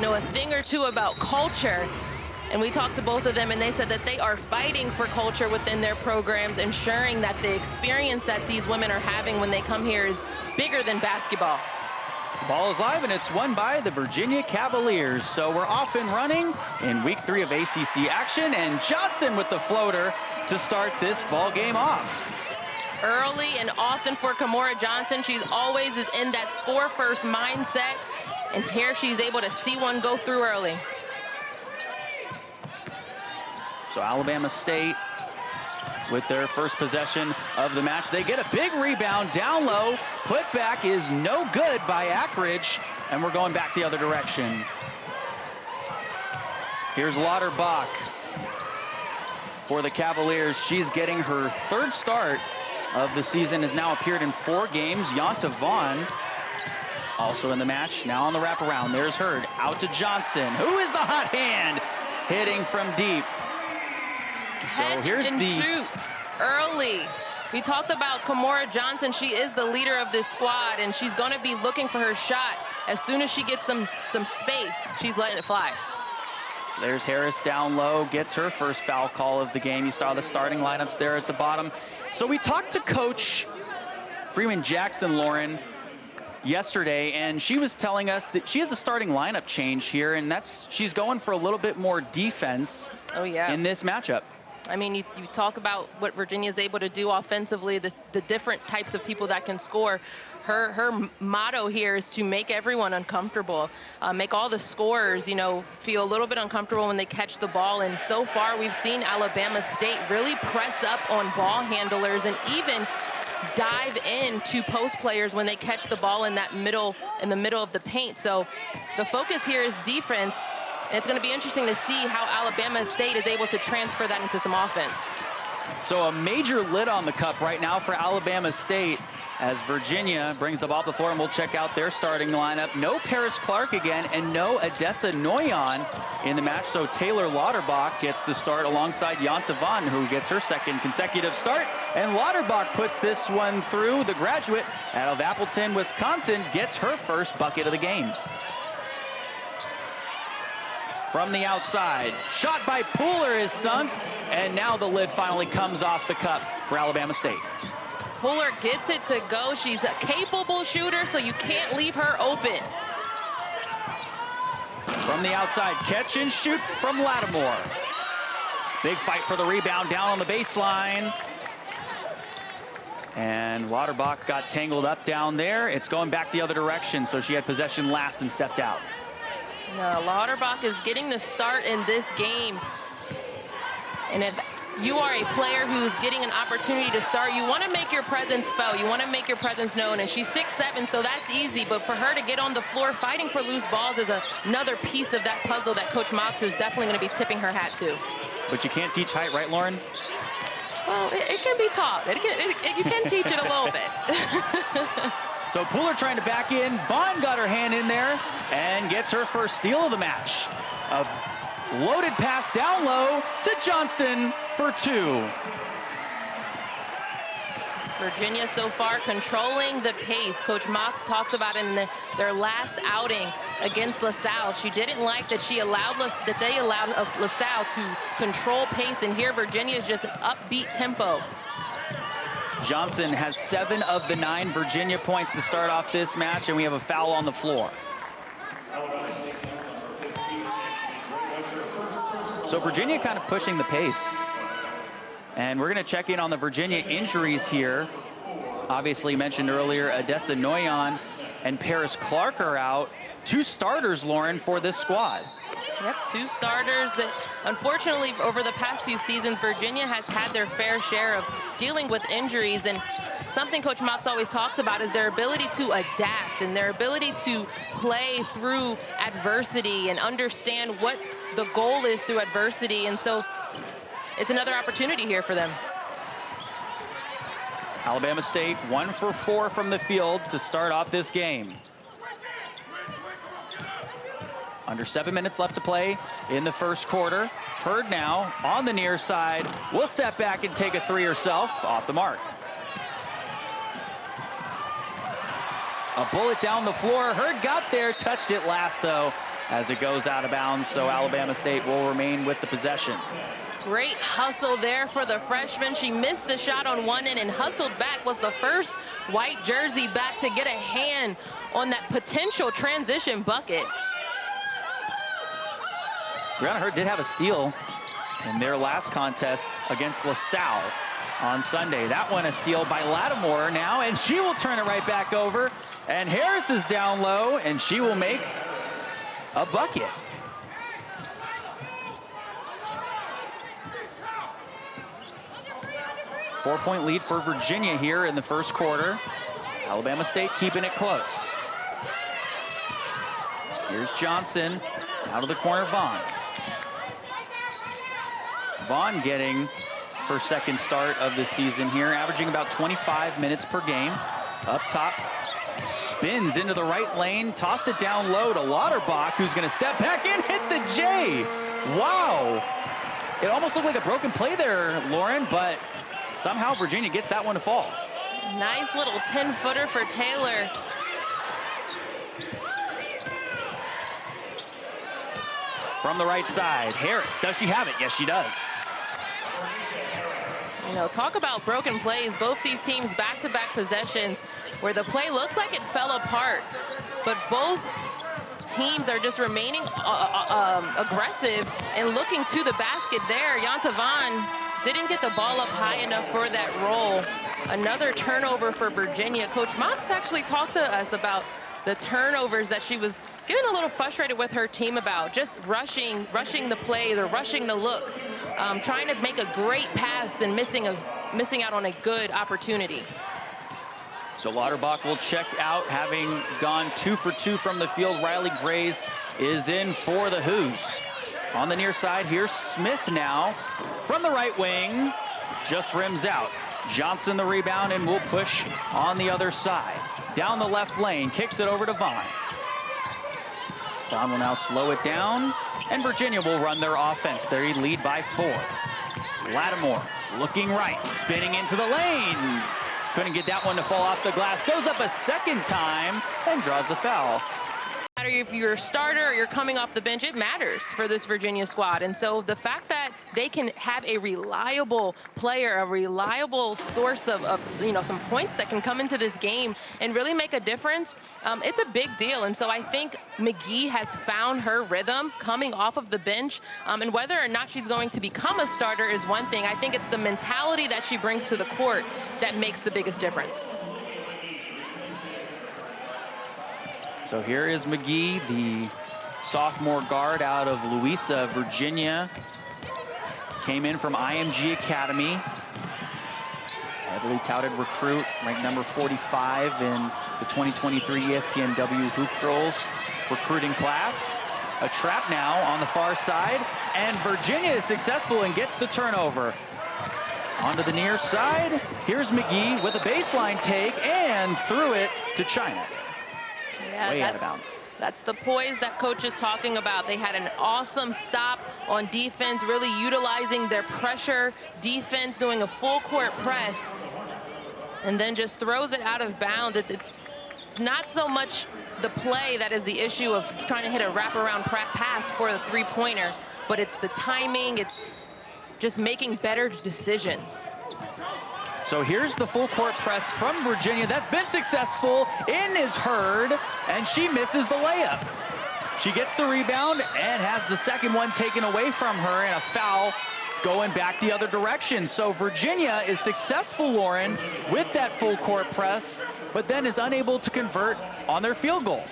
know a thing or two about culture. And we talked to both of them, and they said that they are fighting for culture within their programs, ensuring that the experience that these women are having when they come here is bigger than basketball. The ball is live, and it's won by the Virginia Cavaliers. So we're off and running in week 3 of ACC action, and Johnson with the floater to start this ball game off. Early and often for Kymora Johnson. She's always is in that score first mindset, and here she's able to see one go through early. So Alabama State with their first possession of the match. They get a big rebound down low. Putback is no good by Ackridge, and we're going back the other direction. Here's Lauterbach for the Cavaliers. She's getting her 3rd start of the season, has now appeared in 4 games. Yonta Vaughn also in the match, now on the wraparound. There's Hurd, out to Johnson. Who is the hot hand? Hitting from deep. So here's the shoot early. We talked about Kymora Johnson. She is the leader of this squad, and she's going to be looking for her shot. As soon as she gets some space, she's letting it fly. So there's Harris down low, gets her first foul call of the game. You saw the starting lineups there at the bottom. So we talked to Coach Freeman Jackson, Lauren, yesterday, and she was telling us that she has a starting lineup change here, and she's going for a little bit more defense in this matchup. I mean, you talk about what Virginia is able to do offensively, the different types of people that can score. Her motto here is to make everyone uncomfortable, make all the scorers, feel a little bit uncomfortable when they catch the ball. And so far, we've seen Alabama State really press up on ball handlers and even dive into post players when they catch the ball in the middle of the paint. So the focus here is defense. And it's going to be interesting to see how Alabama State is able to transfer that into some offense. So a major lid on the cup right now for Alabama State as Virginia brings the ball to the floor, and we'll check out their starting lineup. No Paris Clark again, and no Odessa Noyan in the match. So Taylor Lauterbach gets the start alongside Yonta Vaughn, who gets her 2nd consecutive start. And Lauterbach puts this one through. The graduate out of Appleton, Wisconsin, gets her first bucket of the game. From the outside, shot by Pooler is sunk, and now the lid finally comes off the cup for Alabama State. Pooler gets it to go. She's a capable shooter, so you can't leave her open. From the outside, catch and shoot from Lattimore. Big fight for the rebound down on the baseline. And Lauterbach got tangled up down there. It's going back the other direction, so she had possession last and stepped out. No, Lauterbach is getting the start in this game. And if you are a player who's getting an opportunity to start, you want to make your presence felt. You want to make your presence known. And she's 6'7", so that's easy. But for her to get on the floor fighting for loose balls is another piece of that puzzle that Coach Mox is definitely going to be tipping her hat to. But you can't teach height, right, Lauren? Well, it can be taught. You can teach it a little bit. So Pooler trying to back in. Vaughn got her hand in there and gets her first steal of the match. A loaded pass down low to Johnson for 2. Virginia so far controlling the pace. Coach Mox talked about it in their last outing against LaSalle. She didn't like that they allowed LaSalle to control pace, and here Virginia's just upbeat tempo. Johnson has 7 of the 9 Virginia points to start off this match, and we have a foul on the floor. So Virginia kind of pushing the pace. And we're going to check in on the Virginia injuries here. Obviously mentioned earlier, Odessa Noyan and Paris Clark are out. 2 starters, Lauren, for this squad. Yep, 2 starters that unfortunately over the past few seasons, Virginia has had their fair share of dealing with injuries, and something Coach Mox always talks about is their ability to adapt and their ability to play through adversity and understand what the goal is through adversity. And so it's another opportunity here for them. Alabama State 1 for 4 from the field to start off this game. Under 7 minutes left to play in the first quarter. Hurd now on the near side. Will step back and take a 3 herself, off the mark. A bullet down the floor. Hurd got there, touched it last though, as it goes out of bounds, so Alabama State will remain with the possession. Great hustle there for the freshman. She missed the shot on one end and hustled back, was the first white jersey back to get a hand on that potential transition bucket. Breona Hurd did have a steal in their last contest against LaSalle on Sunday. That one a steal by Lattimore now, and she will turn it right back over. And Harris is down low, and she will make a bucket. Four-point lead for Virginia here in the first quarter. Alabama State keeping it close. Here's Johnson, out of the corner, Vaughn. Vaughn getting her second start of the season here, averaging about 25 minutes per game. Up top, spins into the right lane, tossed it down low to Lauterbach, who's gonna step back in, hit the J. Wow. It almost looked like a broken play there, Lauren, but somehow Virginia gets that one to fall. Nice little 10-footer for Taylor. From the right side, Harris, does she have it? Yes, she does. You know, talk about broken plays. Both these teams back-to-back possessions where the play looks like it fell apart, but both teams are just remaining aggressive and looking to the basket there. Yanta Vaughn didn't get the ball up high enough for that roll. Another turnover for Virginia. Coach Motz actually talked to us about the turnovers that she was getting a little frustrated with her team about, just rushing the play, rushing the look, trying to make a great pass and missing out on a good opportunity. So Lauterbach will check out, having gone 2 for 2 from the field. Riley Grays is in for the Hoos. On the near side, here's Smith now from the right wing, just rims out. Johnson the rebound and will push on the other side. Down the left lane, kicks it over to Vaughn. Vaughn will now slow it down, and Virginia will run their offense. They lead by 4. Lattimore looking right, spinning into the lane. Couldn't get that one to fall off the glass. Goes up a second time and draws the foul. No matter if you're a starter or you're coming off the bench, it matters for this Virginia squad. And so the fact that they can have a reliable player, a reliable source of you know, some points that can come into this game and really make a difference, it's a big deal. And so I think McGhee has found her rhythm coming off of the bench. And whether or not she's going to become a starter is one thing. I think it's the mentality that she brings to the court that makes the biggest difference. So here is McGhee, the sophomore guard out of Louisa, Virginia. Came in from IMG Academy. Heavily touted recruit, ranked number 45 in the 2023 ESPNW Hoop Girls recruiting class. A trap now on the far side, and Virginia is successful and gets the turnover. Onto the near side, here's McGhee with a baseline take and threw it to China. Yeah, way out of bounds. That's the poise that coach is talking about. They had an awesome stop on defense, really utilizing their pressure defense, doing a full court press, and then just throws it out of bounds. It's not so much the play that is the issue of trying to hit a wraparound pass for the three-pointer, but it's the timing, it's just making better decisions. So here's the full court press from Virginia. That's been successful. In is Hurd, and she misses the layup. She gets the rebound and has the second one taken away from her, and a foul going back the other direction. So Virginia is successful, Lauren, with that full court press, but then is unable to convert on their field goal.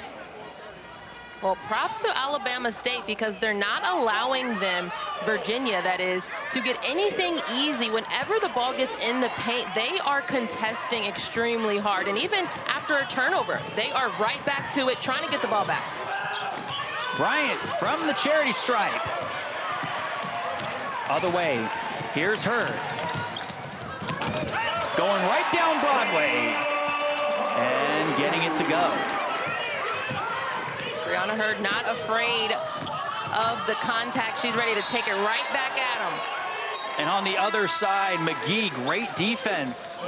Well, props to Alabama State, because they're not allowing them, Virginia that is, to get anything easy. Whenever the ball gets in the paint, they are contesting extremely hard. And even after a turnover, they are right back to it, trying to get the ball back. Bryant from the charity stripe. Other way, here's Hurd. Going right down Broadway and getting it to go. Breona Hurd not afraid of the contact. She's ready to take it right back at him. And on the other side, McGhee, great defense.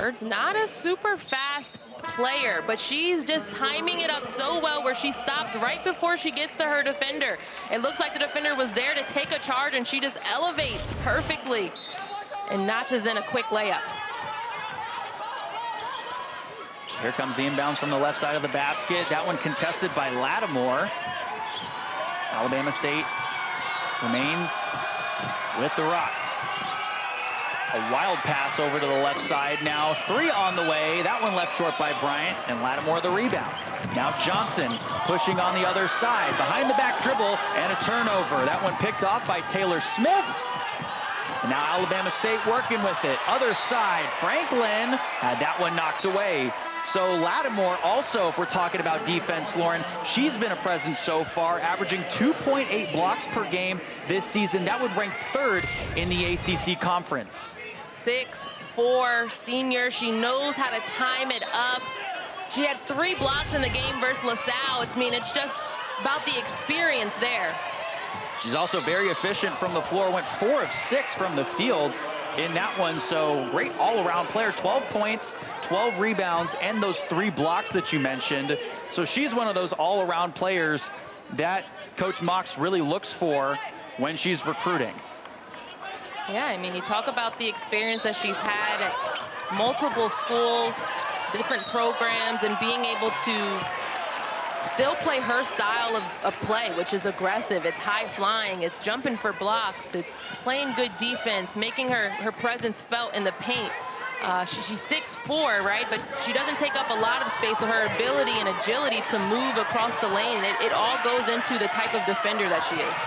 Hurd's not a super fast player, but she's just timing it up so well where she stops right before she gets to her defender. It looks like the defender was there to take a charge, and she just elevates perfectly and notches in a quick layup. Here comes the inbounds from the left side of the basket. That one contested by Lattimore. Alabama State remains with the rock. A wild pass over to the left side now. 3 on the way. That one left short by Bryant, and Lattimore the rebound. Now Johnson pushing on the other side. Behind the back dribble and a turnover. That one picked off by Taylor Smith. And now Alabama State working with it. Other side, Franklin had that one knocked away. So Lattimore also, if we're talking about defense, Lauren, she's been a presence so far, averaging 2.8 blocks per game this season. That would rank 3rd in the ACC conference. 6'4" senior. She knows how to time it up. She had 3 blocks in the game versus LaSalle. I mean, it's just about the experience there. She's also very efficient from the floor, went 4 of 6 from the field in that one. So great all-around player, 12 points, 12 rebounds, and those 3 blocks that you mentioned. So she's one of those all-around players that Coach Mox really looks for when she's recruiting. Yeah, I mean, you talk about the experience that she's had at multiple schools, different programs, and being able to still play her style of play, which is aggressive. It's high flying, it's jumping for blocks, it's playing good defense, making her presence felt in the paint. She's 6'4", right? But she doesn't take up a lot of space, so her ability and agility to move across the lane, it all goes into the type of defender that she is.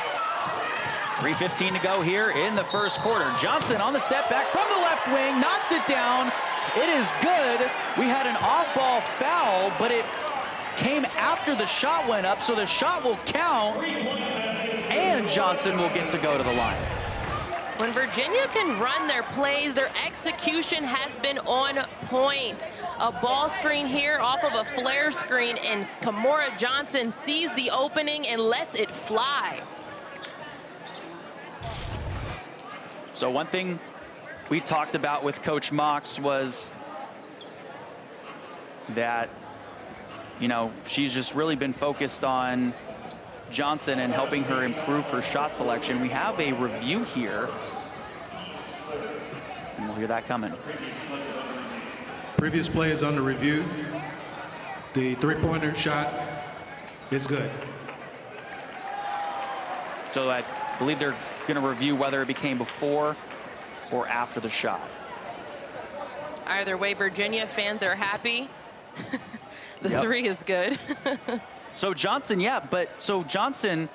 3:15 to go here in the first quarter. Johnson on the step back from the left wing, knocks it down. It is good. We had an off-ball foul, but it came after the shot went up, so the shot will count, and Johnson will get to go to the line. When Virginia can run their plays, their execution has been on point. A ball screen here off of a flare screen, and Kymora Johnson sees the opening and lets it fly. So one thing we talked about with Coach Mox was that, you know, she's just really been focused on Johnson and helping her improve her shot selection. We have a review here, and we'll hear that coming. Previous play is under review. The three-pointer shot is good. So I believe they're going to review whether it became before or after the shot. Either way, Virginia fans are happy. The Yep. 3 is good. So Johnson, yeah, but so Johnson,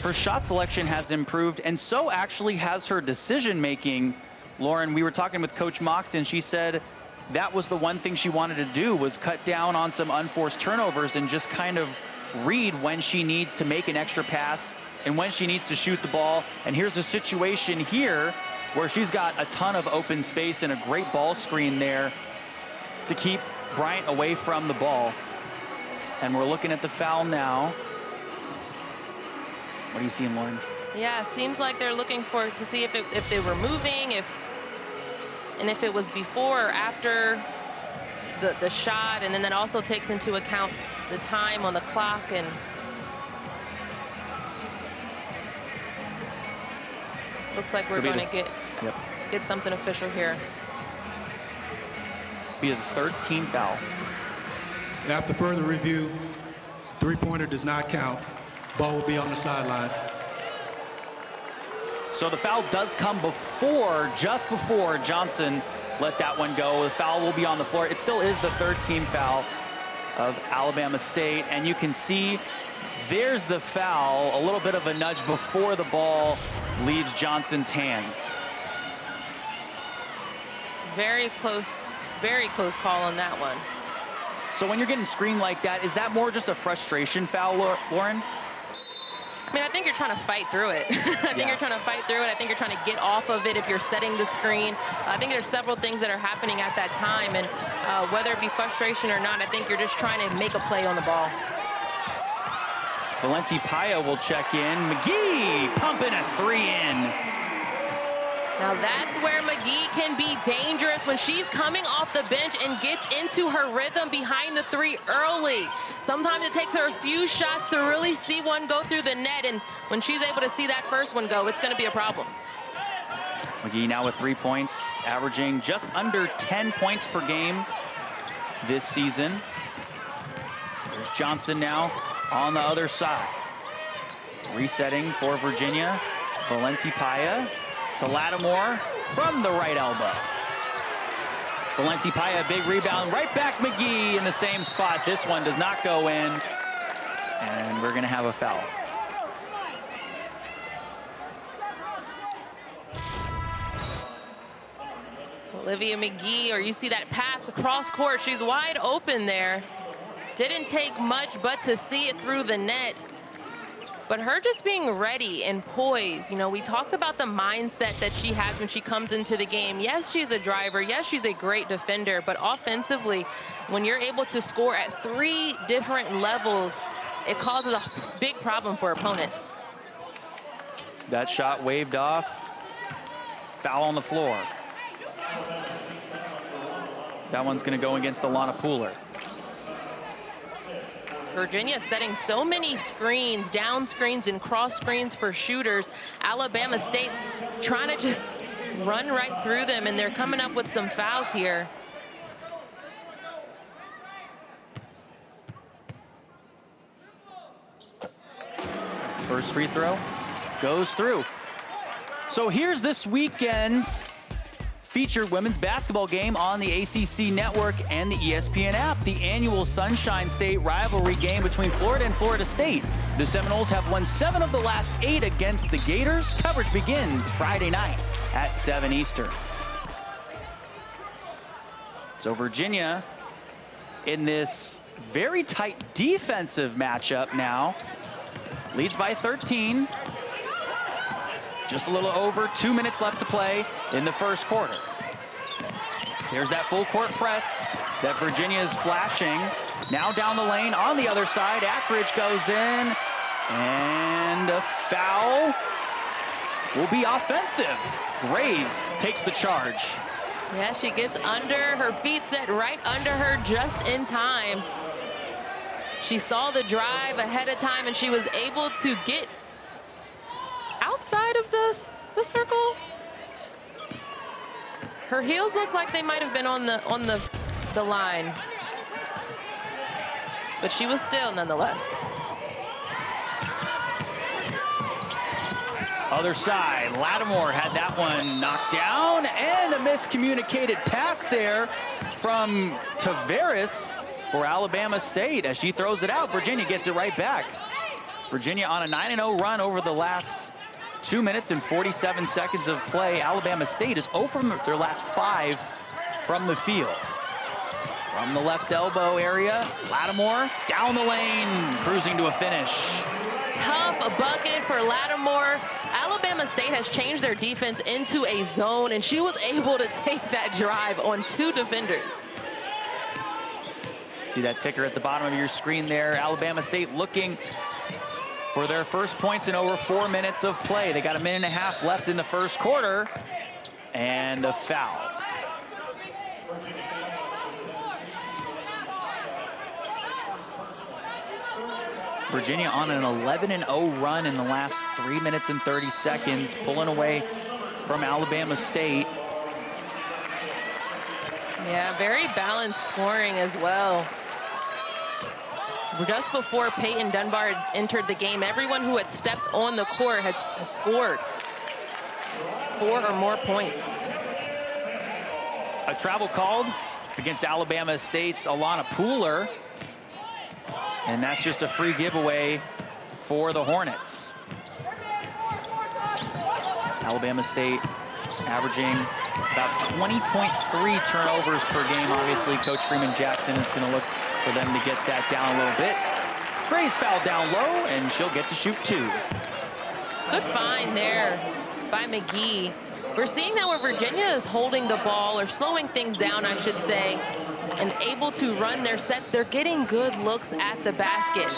her shot selection has improved, and so actually has her decision-making. Lauren, we were talking with Coach Mox, and she said that was the one thing she wanted to do, was cut down on some unforced turnovers and just kind of read when she needs to make an extra pass and when she needs to shoot the ball. And here's a situation here where she's got a ton of open space and a great ball screen there to keep Bryant away from the ball. And we're looking at the foul now. What are you seeing, Lauren? Yeah, it seems like they're looking to see if they were moving, and if it was before or after the shot, and then that also takes into account the time on the clock. And looks like we're going to get something official here. Be the 3rd team foul. After further review, the three-pointer does not count. Ball will be on the sideline. So the foul does come before, just before Johnson let that one go. The foul will be on the floor. It still is the 3rd team foul of Alabama State. And you can see there's the foul, a little bit of a nudge before the ball leaves Johnson's hands. Very close call on that one. So when you're getting screened like that, is that more just a frustration foul, Lauren? I mean, I think you're trying to fight through it. I think you're trying to fight through it. I think you're trying to get off of it if you're setting the screen. I think there's several things that are happening at that time, and whether it be frustration or not, I think you're just trying to make a play on the ball. Valenti Paya will check in. McGhee pumping a 3 in. Now that's where McGhee can be dangerous when she's coming off the bench and gets into her rhythm behind the three early. Sometimes it takes her a few shots to really see one go through the net, and when she's able to see that first one go, it's going to be a problem. McGhee now with 3 points, averaging just under 10 points per game this season. There's Johnson now on the other side. Resetting for Virginia. Valenti Paya to Lattimore from the right elbow. Valenti Paya, big rebound. Right back McGhee in the same spot. This one does not go in. And we're going to have a foul. Olivia McGhee, or you see that pass across court. She's wide open there. Didn't take much but to see it through the net. But her just being ready and poised, you know, we talked about the mindset that she has when she comes into the game. Yes, she's a driver. Yes, she's a great defender. But offensively, when you're able to score at 3 different levels, it causes a big problem for opponents. That shot waved off. Foul on the floor. That one's going to go against Alana Pooler. Virginia setting so many screens, down screens and cross screens for shooters. Alabama State trying to just run right through them, and they're coming up with some fouls here. First free throw goes through. So here's this weekend's featured women's basketball game on the ACC network and the ESPN app. The annual Sunshine State rivalry game between Florida and Florida State. The Seminoles have won 7 of the last 8 against the Gators. Coverage begins Friday night at 7 Eastern. So Virginia in this very tight defensive matchup now. Leads by 13. Just a little over 2 minutes left to play in the first quarter. There's that full court press that Virginia is flashing. Now down the lane on the other side. Ackridge goes in, and a foul will be offensive. Graves takes the charge. Yeah, she gets under, her feet set right under her just in time. She saw the drive ahead of time, and she was able to get outside of the circle. Her heels look like they might have been on the line, but she was still nonetheless. Other side, Lattimore had that one knocked down, and a miscommunicated pass there from Tavares for Alabama State. As she throws it out, Virginia gets it right back. Virginia on a 9-0 run over the last 2 minutes and 47 seconds of play. Alabama State is 0 from their last 5 from the field. From the left elbow area, Lattimore down the lane, cruising to a finish. Tough bucket for Lattimore. Alabama State has changed their defense into a zone, and she was able to take that drive on 2 defenders. See that ticker at the bottom of your screen there. Alabama State looking for their first points in over 4 minutes of play. They got a minute and a half left in the first quarter, and a foul. Virginia on an 11-0 run in the last 3 minutes and 30 seconds, pulling away from Alabama State. Yeah, very balanced scoring as well. Just before Peyton Dunbar had entered the game, everyone who had stepped on the court had scored 4 or more points. A travel called against Alabama State's Alana Pooler. And that's just a free giveaway for the Hornets. Alabama State averaging about 20.3 turnovers per game. Obviously, Coach Freeman Jackson is going to look for them to get that down a little bit. Graves fouled down low, and she'll get to shoot 2. Good find there by McGhee. We're seeing that where Virginia is holding the ball, or slowing things down, I should say, and able to run their sets. They're getting good looks at the basket.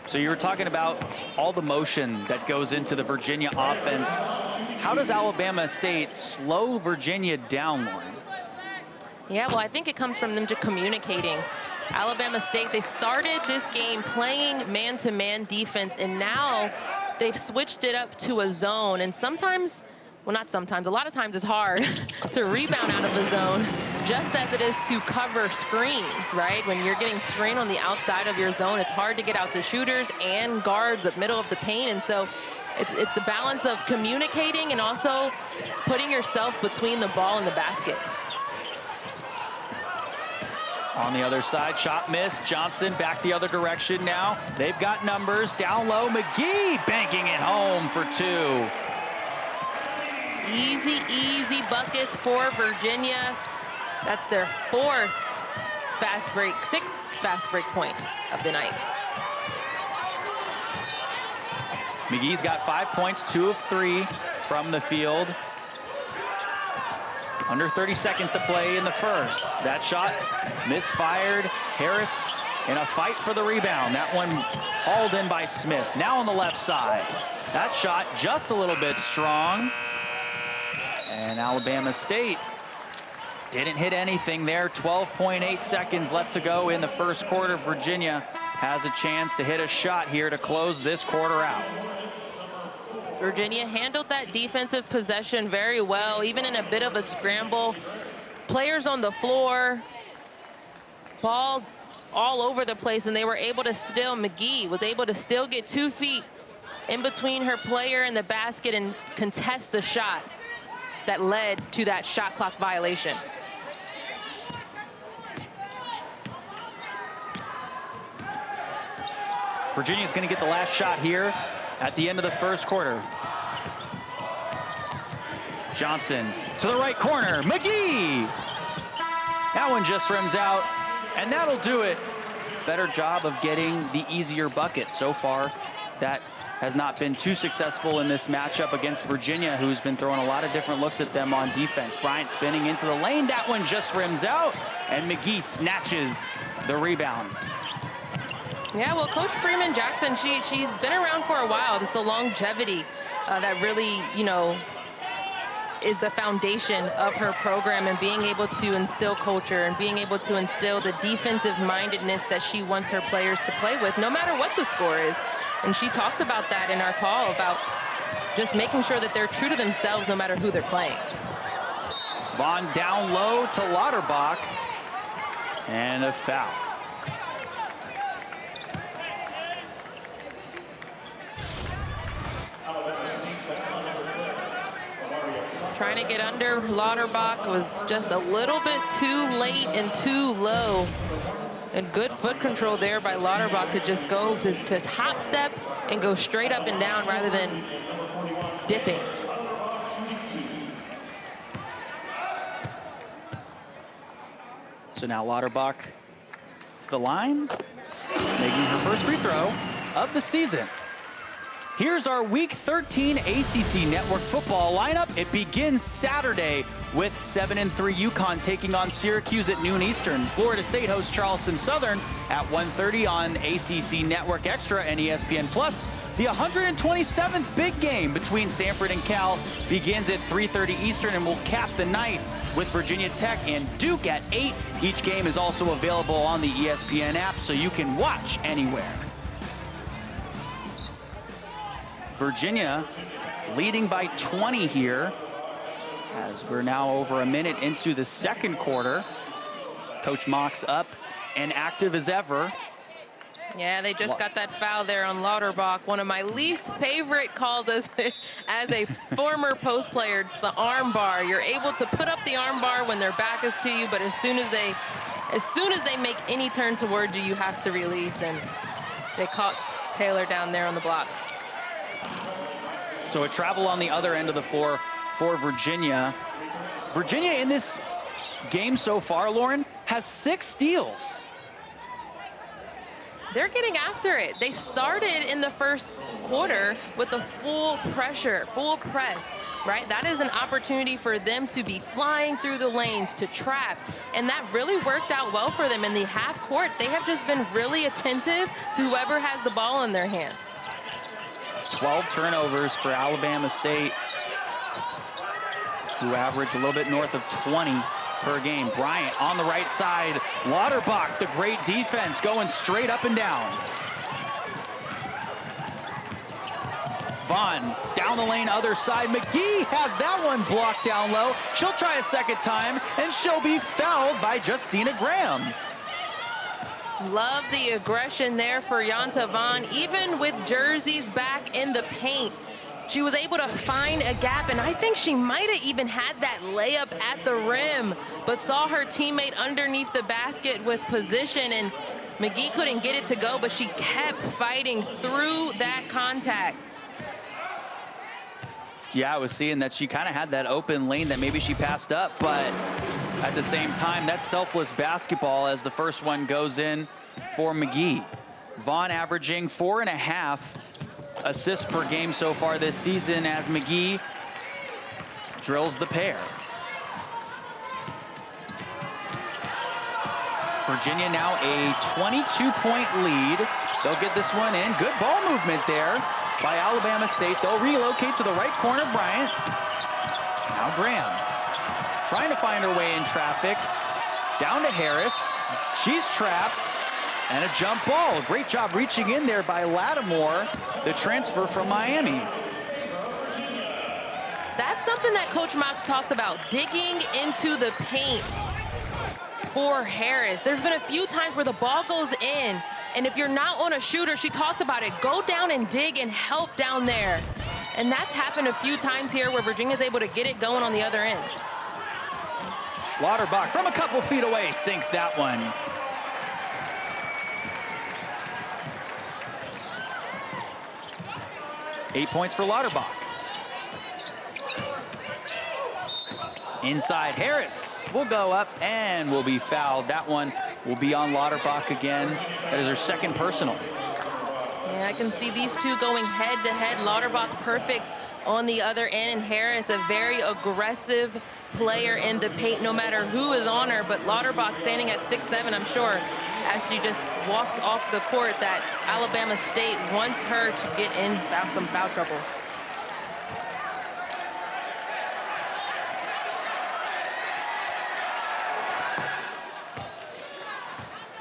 So you were talking about all the motion that goes into the Virginia offense. How does Alabama State slow Virginia down, Lauren? Yeah, well, I think it comes from them just communicating. Alabama State, they started this game playing man-to-man defense, and now they've switched it up to a zone. And sometimes, well, not sometimes, a lot of times it's hard to rebound out of a zone, just as it is to cover screens, right? When you're getting screened on the outside of your zone, it's hard to get out to shooters and guard the middle of the paint. And so it's a balance of communicating and also putting yourself between the ball and the basket. On the other side, shot missed. Johnson back the other direction now. They've got numbers. Down low, McGhee banking it home for 2. Easy, easy buckets for Virginia. That's their 4th fast break, 6th fast break point of the night. McGee's got 5 points, 2 of 3 from the field. Under 30 seconds to play in the first. That shot misfired. Harris in a fight for the rebound. That one hauled in by Smith. Now on the left side. That shot just a little bit strong. And Alabama State didn't hit anything there. 12.8 seconds left to go in the first quarter. Virginia has a chance to hit a shot here to close this quarter out. Virginia handled that defensive possession very well, even in a bit of a scramble. Players on the floor, ball all over the place, and they were able to still, McGhee was able to still get 2 feet in between her player and the basket and contest a shot that led to that shot clock violation. Virginia's going to get the last shot here at the end of the first quarter. Johnson to the right corner. McGhee! That one just rims out, and that'll do it. Better job of getting the easier bucket so far. That has not been too successful in this matchup against Virginia, who's been throwing a lot of different looks at them on defense. Bryant spinning into the lane. That one just rims out, and McGhee snatches the rebound. Yeah, well, Coach Freeman Jackson, she's been around for a while. It's the longevity that really, you know, is the foundation of her program, and being able to instill culture and being able to instill the defensive mindedness that she wants her players to play with, no matter what the score is. And she talked about that in our call, about just making sure that they're true to themselves no matter who they're playing. Vaughn down low to Lauterbach, and a foul. Trying to get under Lauterbach was just a little bit too late and too low. And good foot control there by Lauterbach to just go to top step and go straight up and down rather than dipping. So now Lauterbach to the line, making her first free throw of the season. Here's our Week 13 ACC Network football lineup. It begins Saturday with 7-3 UConn taking on Syracuse at noon Eastern. Florida State hosts Charleston Southern at 1:30 on ACC Network Extra and ESPN+. The 127th big game between Stanford and Cal begins at 3:30 Eastern and will cap the night with Virginia Tech and Duke at 8. Each game is also available on the ESPN app, so you can watch anywhere. Virginia leading by 20 here, as we're now over a minute into the second quarter. Coach Mock's up and active as ever. Yeah, they just got that foul there on Lauterbach. One of my least favorite calls as a former post player. It's the arm bar. You're able to put up the arm bar when their back is to you, but as soon as they make any turn towards you, you have to release. And they caught Taylor down there on the block. So a travel on the other end of the floor for Virginia. Virginia in this game so far, Lauren, has 6 steals. they're getting after it. They started in the first quarter with the full pressure, full press, right? That is an opportunity for them to be flying through the lanes, to trap, and that really worked out well for them in the half court. They have just been really attentive to whoever has the ball in their hands. 12 turnovers for Alabama State, who average a little bit north of 20 per game. Bryant on the right side. Lauterbach, the great defense, going straight up and down. Vaughn down the lane, other side. McGhee has that one blocked down low. She'll try a second time, and she'll be fouled by Justina Graham. Love the aggression there for Yanta Vaughn. Even with jerseys back in the paint, she was able to find a gap, and I think she might have even had that layup at the rim, but saw her teammate underneath the basket with position, and McGhee couldn't get it to go, but she kept fighting through that contact. Yeah, I was seeing that she kind of had that open lane that maybe she passed up, but at the same time, that's selfless basketball as the first one goes in for McGhee. Vaughn averaging 4.5 assists per game so far this season as McGhee drills the pair. Virginia now a 22-point lead. They'll get this one in. Good ball movement there by Alabama State. They'll relocate to the right corner. Bryant. Now Graham trying to find her way in traffic. Down to Harris. She's trapped. And a jump ball. Great job reaching in there by Lattimore, the transfer from Miami. That's something that Coach Mox talked about, digging into the paint for Harris. There's been a few times where the ball goes in, and if you're not on a shooter, she talked about it, go down and dig and help down there. And that's happened a few times here where Virginia's able to get it going on the other end. Lauterbach from a couple feet away sinks that one. Eight points for Lauterbach. Inside, Harris will go up and will be fouled. That one will be on Lauterbach again. That is her second personal. Yeah, I can see these two going head to head. Lauterbach perfect on the other end, and Harris a very aggressive player in the paint no matter who is on her, but Lauterbach standing at 6'7", I'm sure, as she just walks off the court, that Alabama State wants her to get in some foul trouble.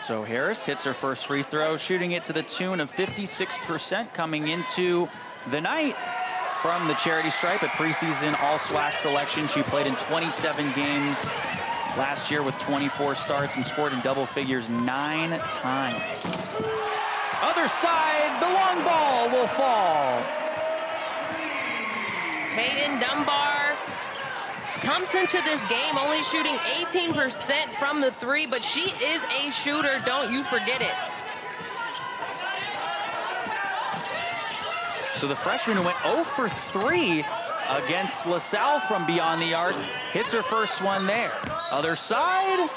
So Harris hits her first free throw, shooting it to the tune of 56% coming into the night from the charity stripe, a preseason all-SWAC selection. She played in 27 games last year with 24 starts and scored in double figures 9 times. Other side, the long ball will fall. Peyton Dunbar comes into this game only shooting 18% from the three, but she is a shooter, don't you forget it. So the freshman who went 0 for 3 against LaSalle from beyond the arc hits her first one there. Other side,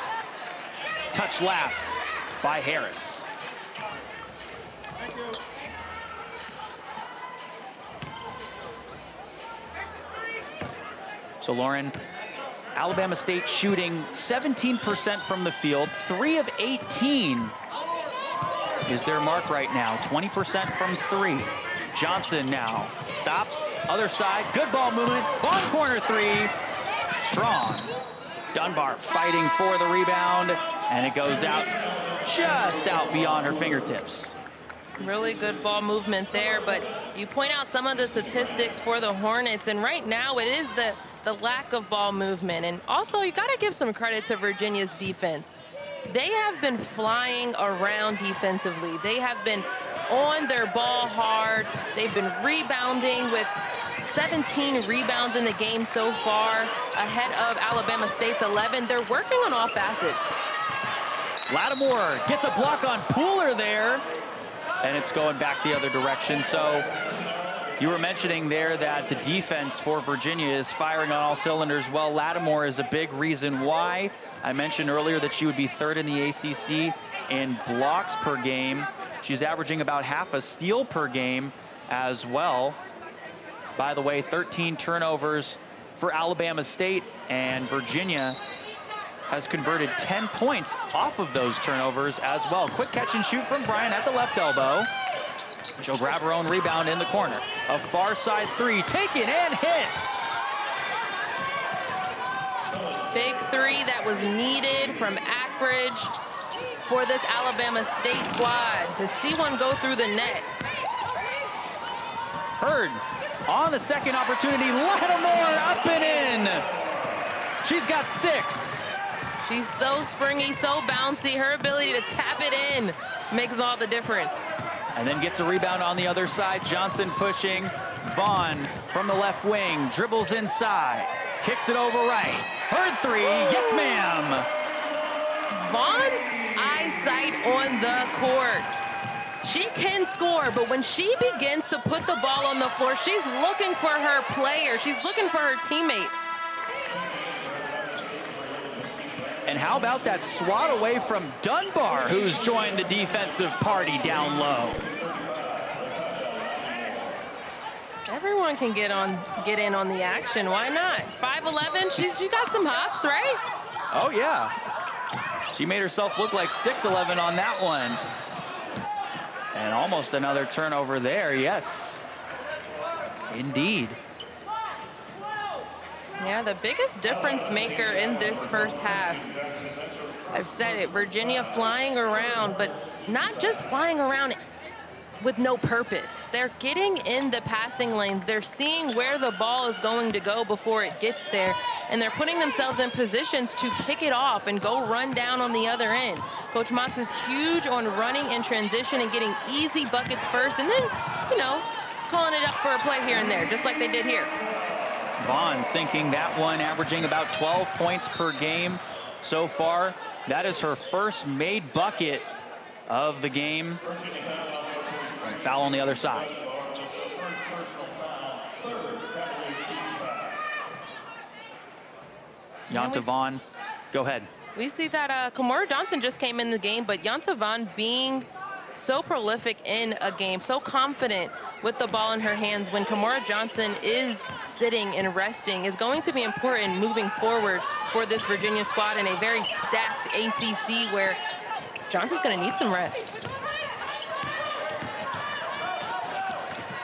touch last by Harris. So Lauren, Alabama State shooting 17% from the field, 3 of 18 is their mark right now, 20% from 3. Johnson now stops, other side, good ball movement, long corner 3, strong. Dunbar fighting for the rebound, and it goes out, just out beyond her fingertips. Really good ball movement there, but you point out some of the statistics for the Hornets, and right now it is the lack of ball movement. And also, you got to give some credit to Virginia's defense. They have been flying around defensively. They have been on their ball hard. They've been rebounding with 17 rebounds in the game so far, ahead of Alabama State's 11. They're working on all facets. Lattimore gets a block on Pooler there, and it's going back the other direction. So you were mentioning there that the defense for Virginia is firing on all cylinders. Well, Lattimore is a big reason why. I mentioned earlier that she would be third in the ACC in blocks per game. She's averaging about half a steal per game as well. By the way, 13 turnovers for Alabama State, and Virginia has converted 10 points off of those turnovers as well. Quick catch and shoot from Bryant at the left elbow. She'll grab her own rebound in the corner. A far side three, taken and hit. Big three that was needed from Ackridge for this Alabama State squad to see one go through the net. Hurd on the second opportunity, Lattimore up and in. She's got 6. She's so springy, so bouncy. Her ability to tap it in makes all the difference. And then gets a rebound on the other side. Johnson pushing. Vaughn from the left wing, dribbles inside, kicks it over right. Hurd three, yes ma'am. Vaughn's eyesight on the court. She can score, but when she begins to put the ball on the floor, she's looking for her players. She's looking for her teammates. And how about that swat away from Dunbar, who's joined the defensive party down low. Everyone can get in on the action. Why not? 5'11", she got some hops, right? Oh yeah. She made herself look like 6'11" on that one. And almost another turnover there, yes. Indeed. Yeah, the biggest difference maker in this first half. I've said it, Virginia flying around, but not just flying around with no purpose. They're getting in the passing lanes. They're seeing where the ball is going to go before it gets there, and they're putting themselves in positions to pick it off and go run down on the other end. Coach Mox is huge on running in transition and getting easy buckets first, and then, you know, calling it up for a play here and there, just like they did here. Vaughn sinking that one, averaging about 12 points per game so far. That is her first made bucket of the game. And foul on the other side. Yonta Vaughn, go ahead. We see that Kymora Johnson just came in the game, but Yonta Vaughn being so prolific in a game, so confident with the ball in her hands when Kymora Johnson is sitting and resting is going to be important moving forward for this Virginia squad in a very stacked ACC where Johnson's going to need some rest.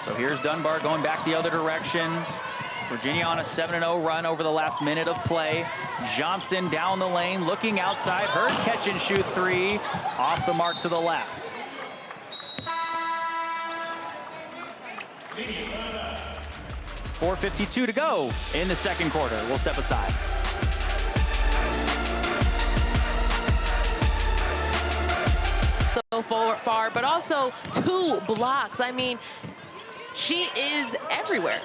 So here's Dunbar going back the other direction. Virginia on a 7-0 run over the last minute of play. Johnson down the lane, looking outside. Hurd catch and shoot three. Off the mark to the left. .452 to go in the second quarter. We'll step aside. So far, but also 2 blocks. I mean, she is everywhere.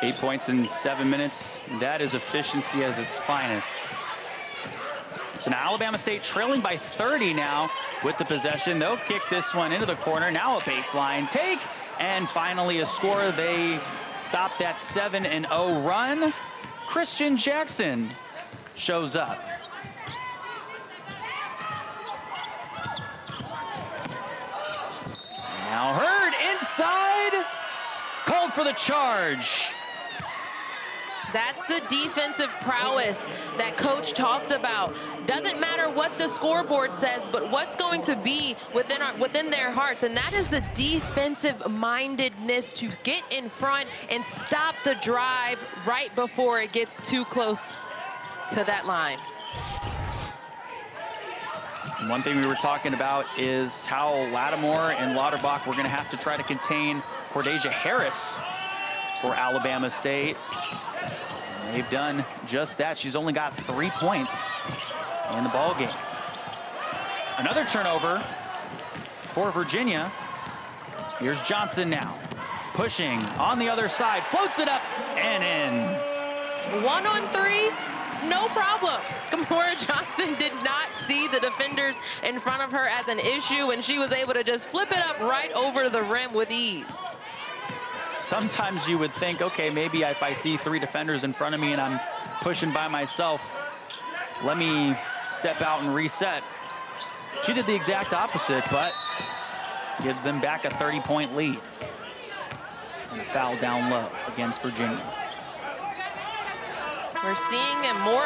8 points in 7 minutes. That is efficiency as its finest. So now Alabama State trailing by 30 now with the possession. They'll kick this one into the corner. Now a baseline take, and finally a score. They stop that 7-0 run. Christian Jackson shows up. Now Hurd inside, called for the charge. That's the defensive prowess that Coach talked about. Doesn't matter what the scoreboard says, but what's going to be within their hearts, and that is the defensive mindedness to get in front and stop the drive right before it gets too close to that line. And one thing we were talking about is how Lattimore and Lauterbach were going to have to try to contain Cordesia Harris for Alabama State. And they've done just that. She's only got 3 points in the ball game. Another turnover for Virginia. Here's Johnson now, pushing on the other side, floats it up and in. 1 on 3. No problem. Kymora Johnson did not see the defenders in front of her as an issue, and she was able to just flip it up right over the rim with ease. Sometimes you would think, okay, maybe if I see 3 defenders in front of me and I'm pushing by myself, let me step out and reset. She did the exact opposite, but gives them back a 30-point lead. And a foul down low against Virginia. We're seeing a more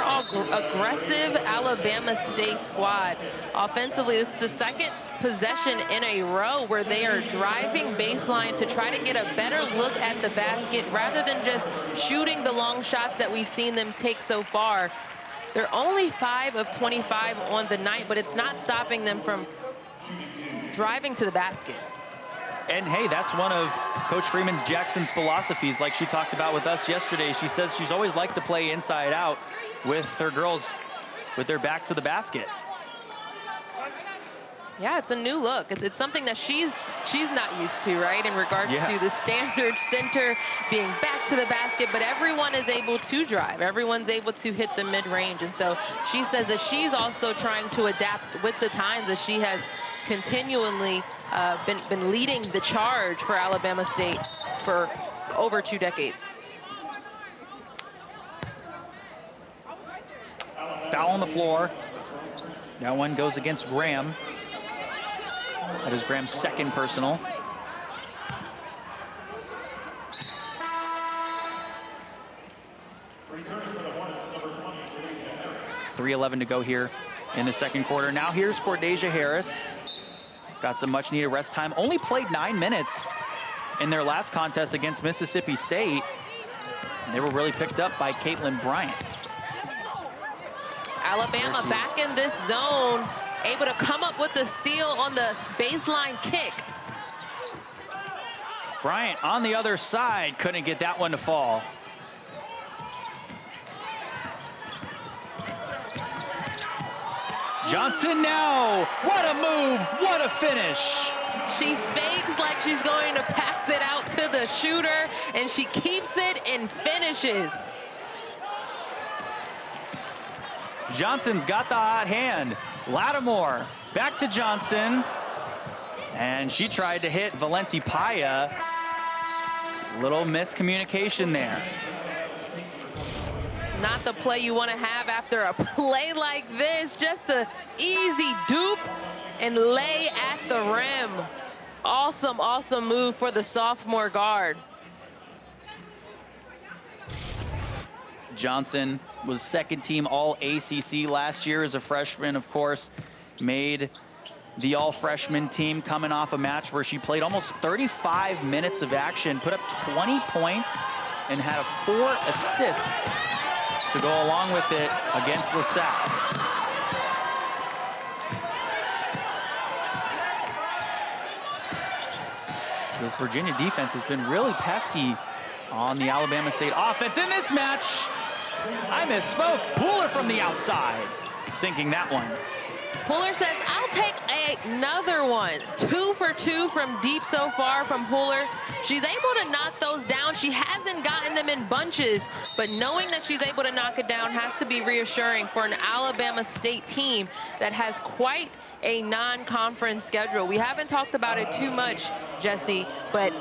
aggressive Alabama State squad. Offensively, this is the second possession in a row where they are driving baseline to try to get a better look at the basket rather than just shooting the long shots that we've seen them take so far. They're only 5 of 25 on the night, but it's not stopping them from driving to the basket. And hey, that's one of Coach Freeman's Jackson's philosophies, like she talked about with us yesterday. She says she's always liked to play inside out with her girls with their back to the basket. Yeah, it's a new look. It's something that she's not used to, right, in regards to the standard center being back to the basket, but everyone is able to drive. Everyone's able to hit the mid-range, and so she says that she's also trying to adapt with the times, as she has continually been leading the charge for Alabama State for over 2 decades. Foul on the floor. That one goes against Graham. That is Graham's second personal. .3:11 to go here in the second quarter. Now here's Cordasia Harris. Got some much needed rest time. Only played 9 minutes in their last contest against Mississippi State. They were really picked up by Caitlin Bryant. Alabama back in this zone, able to come up with the steal on the baseline kick. Bryant on the other side, couldn't get that one to fall. Johnson now, what a move, what a finish. She fakes like she's going to pass it out to the shooter, and she keeps it and finishes. Johnson's got the hot hand. Lattimore back to Johnson, and she tried to hit Valenti Paya. Little miscommunication there. Not the play you want to have after a play like this. Just an easy dupe and lay at the rim. Awesome, awesome move for the sophomore guard. Johnson was second team all ACC last year as a freshman, of course. Made the all freshman team coming off a match where she played almost 35 minutes of action, put up 20 points, and had 4 assists to go along with it against LaSalle. So this Virginia defense has been really pesky on the Alabama State offense in this match. I misspoke. Pooler from the outside, sinking that one. Pooler says, I'll take another one. 2 for 2 from deep so far from Pooler. She's able to knock those down. She hasn't gotten them in bunches, but knowing that she's able to knock it down has to be reassuring for an Alabama State team that has quite a non-conference schedule. We haven't talked about it too much, Jesse, but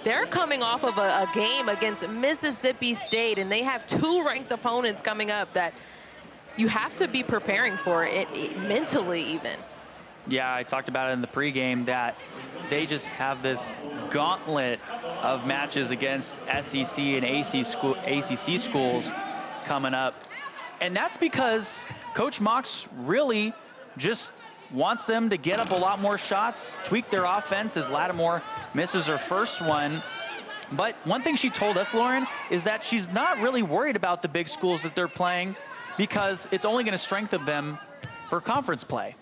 they're coming off of a game against Mississippi State, and they have 2 ranked opponents coming up that you have to be preparing for it mentally even. Yeah, I talked about it in the pregame that they just have this gauntlet of matches against SEC and ACC schools coming up. And that's because Coach Mox really just wants them to get up a lot more shots, tweak their offense as Lattimore misses her first one. But one thing she told us, Lauren, is that she's not really worried about the big schools that they're playing because it's only going to strengthen them for conference play.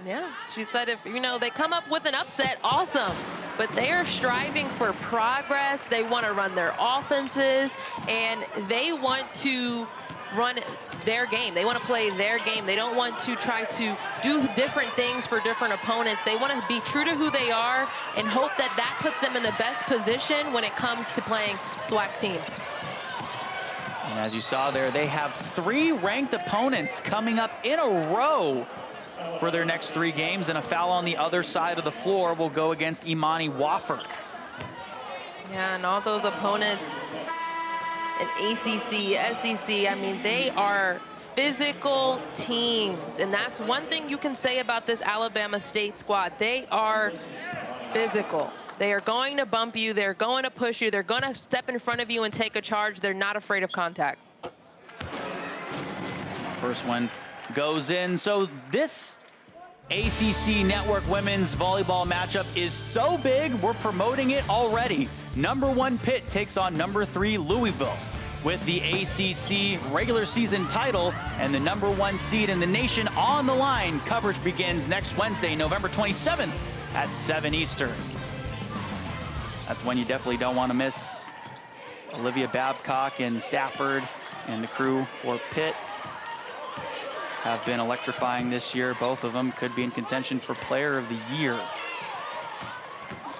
Yeah, she said if, they come up with an upset, awesome. But they are striving for progress. They want to run their offenses, and they want to run their game. They want to play their game. They don't want to try to do different things for different opponents. They want to be true to who they are and hope that that puts them in the best position when it comes to playing SWAC teams. And as you saw there, they have 3 ranked opponents coming up in a row for their next 3 games, and a foul on the other side of the floor will go against Imani Wofford. Yeah, and all those opponents and ACC, SEC, I mean, they are physical teams. And that's one thing you can say about this Alabama State squad. They are physical. They are going to bump you. They're going to push you. They're going to step in front of you and take a charge. They're not afraid of contact. First one goes in. So this ACC Network Women's Volleyball matchup is so big, we're promoting it already. #1 Pitt takes on #3 Louisville. With the ACC regular season title and the #1 seed in the nation on the line, coverage begins next Wednesday, November 27th at 7 Eastern. That's when you definitely don't want to miss. Olivia Babcock and Stafford and the crew for Pitt have been electrifying this year. Both of them could be in contention for Player of the Year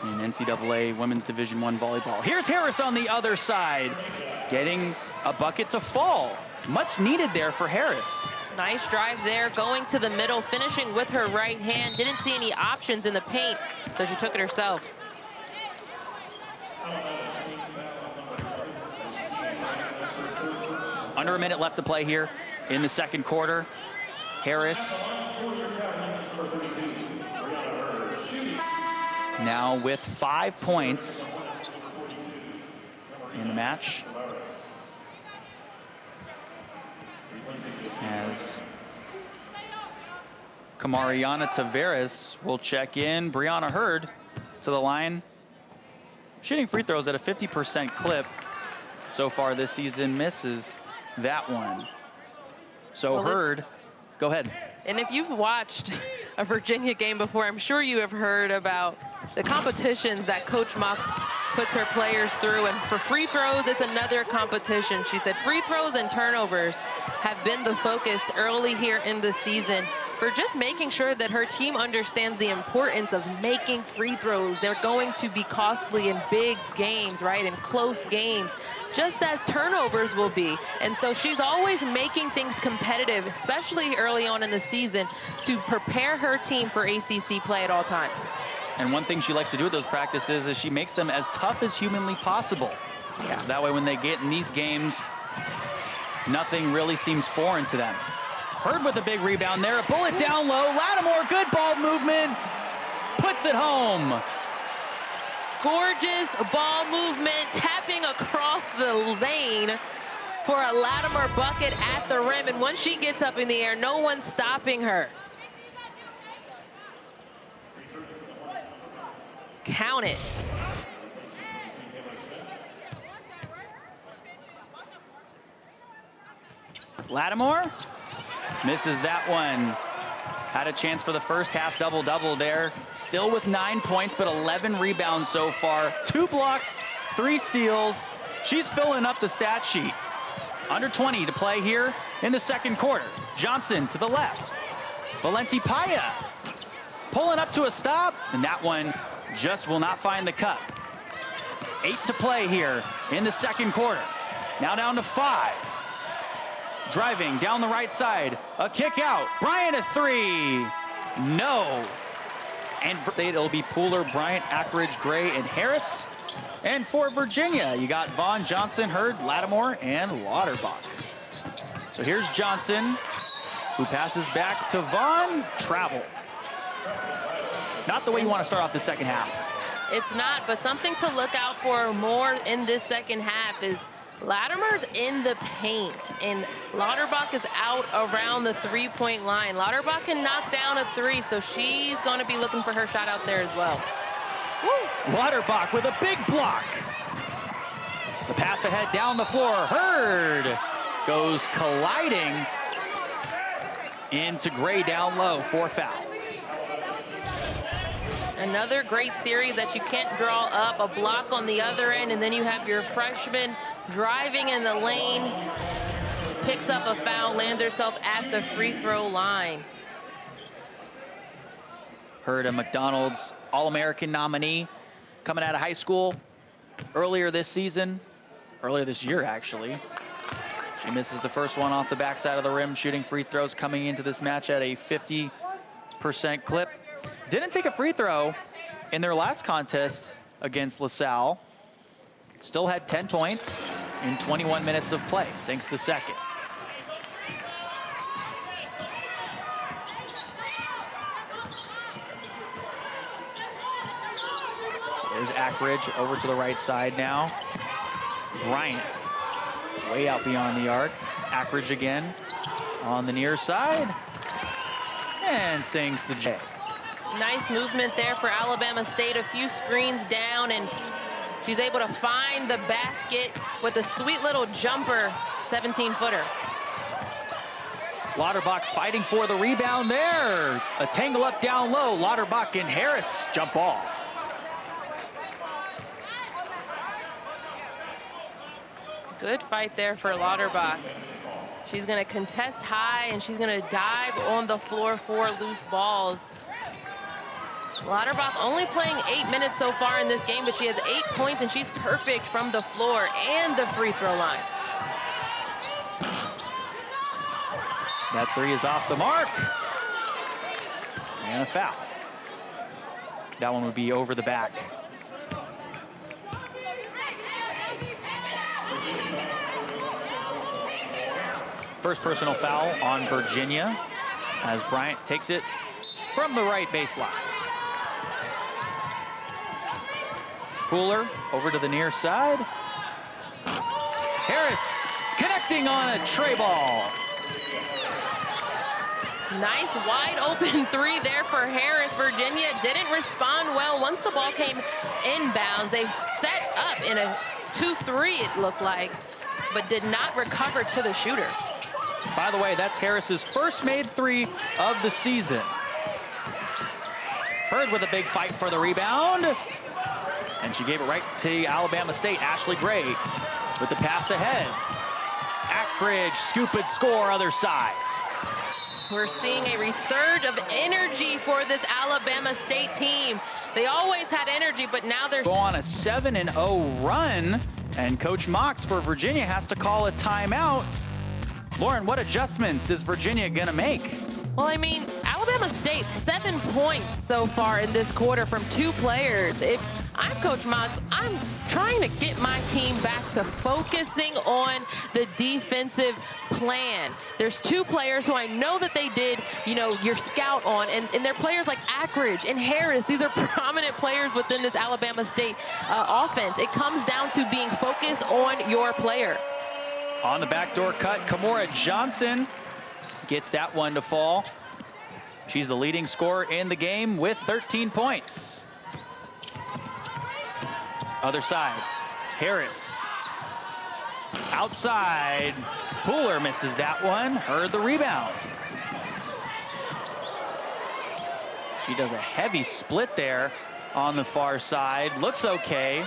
in NCAA Women's Division I volleyball. Here's Harris on the other side, getting a bucket to fall. Much needed there for Harris. Nice drive there, going to the middle, finishing with her right hand. Didn't see any options in the paint, so she took it herself. Under a minute left to play here in the second quarter. Harris now with 5 points in the match. As Kymora Johnson will check in. Breona Hurd to the line. Shooting free throws at a 50% clip so far this season, misses that one. So well, Hurd, go ahead. And if you've watched a Virginia game before, I'm sure you have heard about the competitions that Coach Mox puts her players through. And for free throws, it's another competition. She said free throws and turnovers have been the focus early here in the season for just making sure that her team understands the importance of making free throws. They're going to be costly in big games, right, in close games, just as turnovers will be. And so she's always making things competitive, especially early on in the season, to prepare her team for ACC play at all times. And one thing she likes to do with those practices is she makes them as tough as humanly possible. Yeah. So that way when they get in these games, nothing really seems foreign to them. Hurd with a big rebound there, a bullet down low. Lattimore, good ball movement, puts it home. Gorgeous ball movement, tapping across the lane for a Lattimore bucket at the rim. And once she gets up in the air, no one's stopping her. Count it. Lattimore misses that one. Had a chance for the first half double-double there. Still with 9 points, but 11 rebounds so far. 2 blocks, 3 steals. She's filling up the stat sheet. Under 20 to play here in the second quarter. Johnson to the left. Valenti Paya pulling up to a stop, and that one just will not find the cup. 8 to play here in the second quarter. Now down to 5. Driving down the right side, a kick out. Bryant a 3, no. And for State, it'll be Pooler, Bryant, Ackridge, Gray, and Harris. And for Virginia, you got Vaughn, Johnson, Hurd, Lattimore, and Lauterbach. So here's Johnson, who passes back to Vaughn. Travel. Not the way you want to start off the second half. It's not, but something to look out for more in this second half is Lattimore's in the paint, and Lauterbach is out around the three-point line. Lauterbach can knock down a 3, so she's going to be looking for her shot out there as well. Woo. Lauterbach with a big block. The pass ahead down the floor. Hurd goes colliding into Gray down low for foul. Another great series that you can't draw up, a block on the other end, and then you have your freshman driving in the lane, picks up a foul, lands herself at the free throw line. Hurd, a McDonald's All-American nominee, coming out of high school earlier this year actually. She misses the first one off the backside of the rim, shooting free throws coming into this match at a 50% clip. Didn't take a free throw in their last contest against LaSalle. Still had 10 points. in 21 minutes of play. Sinks the second. So there's Ackridge over to the right side now. Bryant way out beyond the arc. Ackridge again on the near side and sinks the J. Nice movement there for Alabama State. A few screens down, and she's able to find the basket with a sweet little jumper, 17-footer. Lauterbach fighting for the rebound there. A tangle up down low. Lauterbach and Harris jump ball. Good fight there for Lauterbach. She's going to contest high, and she's going to dive on the floor for loose balls. Lauterbach only playing 8 minutes so far in this game, but she has 8 points, and she's perfect from the floor and the free throw line. That three is off the mark. And a foul. That one would be over the back. First personal foul on Virginia as Bryant takes it from the right baseline. Pooler over to the near side. Harris connecting on a tray ball. Nice wide open three there for Harris. Virginia didn't respond well once the ball came inbounds. They set up in a 2-3 it looked like, but did not recover to the shooter. By the way, that's Harris's first made three of the season. Hurd with a big fight for the rebound. And she gave it right to Alabama State. Ashley Gray with the pass ahead. Ackridge, scoop and score, other side. We're seeing a resurge of energy for this Alabama State team. They always had energy, but now they're... Go on a 7-0 run, and Coach Mox for Virginia has to call a timeout. Lauren, what adjustments is Virginia gonna make? Well, I mean, Alabama State, 7 points so far in this quarter from 2 players. If I'm Coach Mox, I'm trying to get my team back to focusing on the defensive plan. There's 2 players who I know that they did, you know, your scout on, and they're players like Ackridge and Harris. These are prominent players within this Alabama State offense. It comes down to being focused on your player. On the backdoor cut, Kymora Johnson gets that one to fall. She's the leading scorer in the game with 13 points. Other side, Harris. Outside, Pooler misses that one. Hurd the rebound. She does a heavy split there on the far side. Looks okay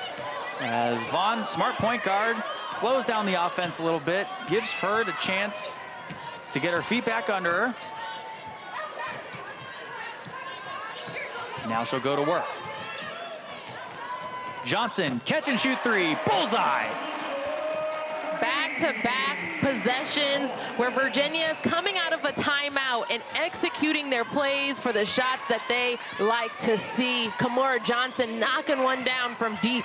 as Vaughn, smart point guard, slows down the offense a little bit, gives Hurd a chance to get her feet back under her. Now she'll go to work. Johnson, catch and shoot three, bullseye. Back-to-back possessions where Virginia is coming out of a timeout and executing their plays for the shots that they like to see. Kymora Johnson knocking one down from deep.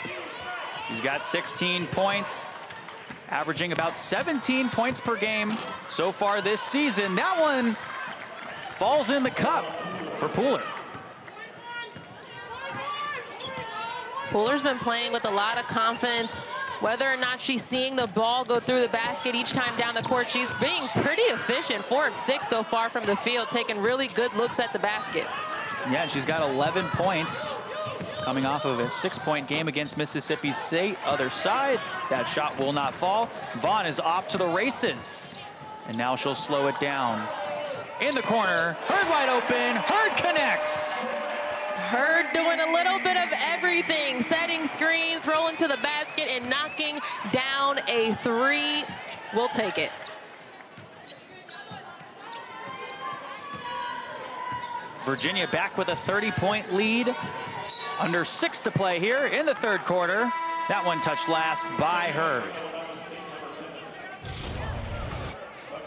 She's got 16 points, averaging about 17 points per game so far this season. That one falls in the cup for Pooler. Pooler's been playing with a lot of confidence. Whether or not she's seeing the ball go through the basket each time down the court, she's being pretty efficient. 4 of 6 so far from the field, taking really good looks at the basket. Yeah, and she's got 11 points coming off of a 6-point game against Mississippi State. Other side, that shot will not fall. Vaughn is off to the races, and now she'll slow it down. In the corner, Hurd wide open, Hurd connects. Hurd doing a little bit of everything, setting screens, rolling to the basket, and knocking down a 3. We'll take it. Virginia back with a 30-point lead. Under 6 to play here in the third quarter. That one touched last by Hurd.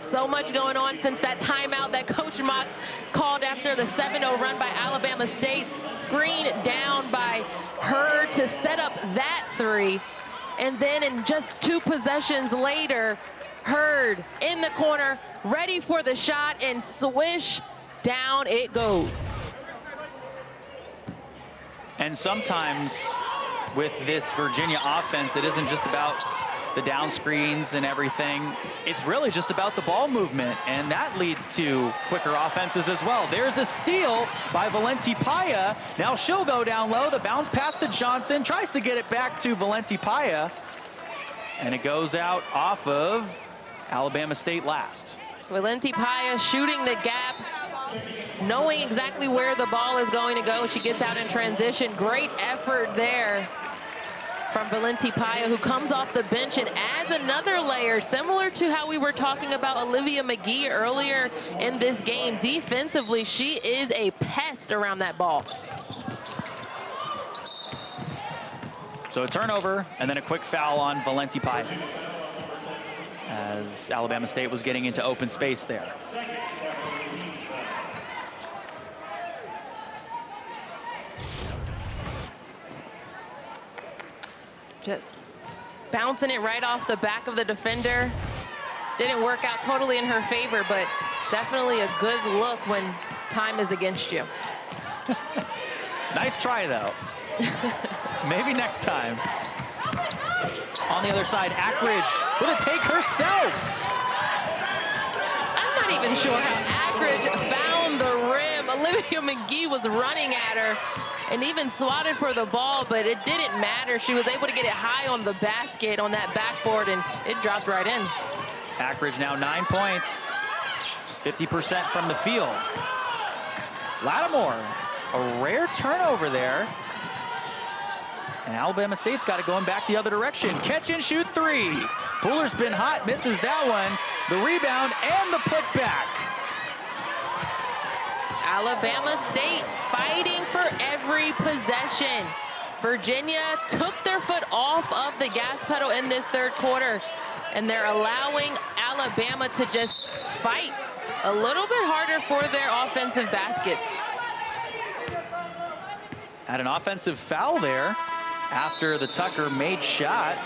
So much going on since that timeout that Coach Mox called after the 7-0 run by Alabama State. Screen down by Hurd to set up that 3. And then in just 2 possessions later, Hurd in the corner, ready for the shot, and swish, down it goes. And sometimes with this Virginia offense, it isn't just about the down screens and everything. It's really just about the ball movement, and that leads to quicker offenses as well. There's a steal by Valenti Paya. Now she'll go down low. The bounce pass to Johnson, tries to get it back to Valenti Paya, and it goes out off of Alabama State last. Valenti Paya shooting the gap, knowing exactly where the ball is going to go. She gets out in transition. Great effort there from Valenti Paya, who comes off the bench and adds another layer, similar to how we were talking about Olivia McGhee earlier in this game. Defensively, she is a pest around that ball. So a turnover and then a quick foul on Valenti Paya, as Alabama State was getting into open space there. Just bouncing it right off the back of the defender. Didn't work out totally in her favor, but definitely a good look when time is against you. Nice try, though. Maybe next time. On the other side, Ackridge with a take herself. I'm not even sure how Ackridge found the rim. Olivia McGhee was running at her and even swatted for the ball, but it didn't matter. She was able to get it high on the basket on that backboard, and it dropped right in. Ackridge now 9 points, 50% from the field. Lattimore, a rare turnover there. And Alabama State's got it going back the other direction. Catch and shoot 3. Pooler's been hot, misses that one. The rebound and the putback. Alabama State fighting for every possession. Virginia took their foot off of the gas pedal in this third quarter, and they're allowing Alabama to just fight a little bit harder for their offensive baskets. Had an offensive foul there after the Tucker made shot.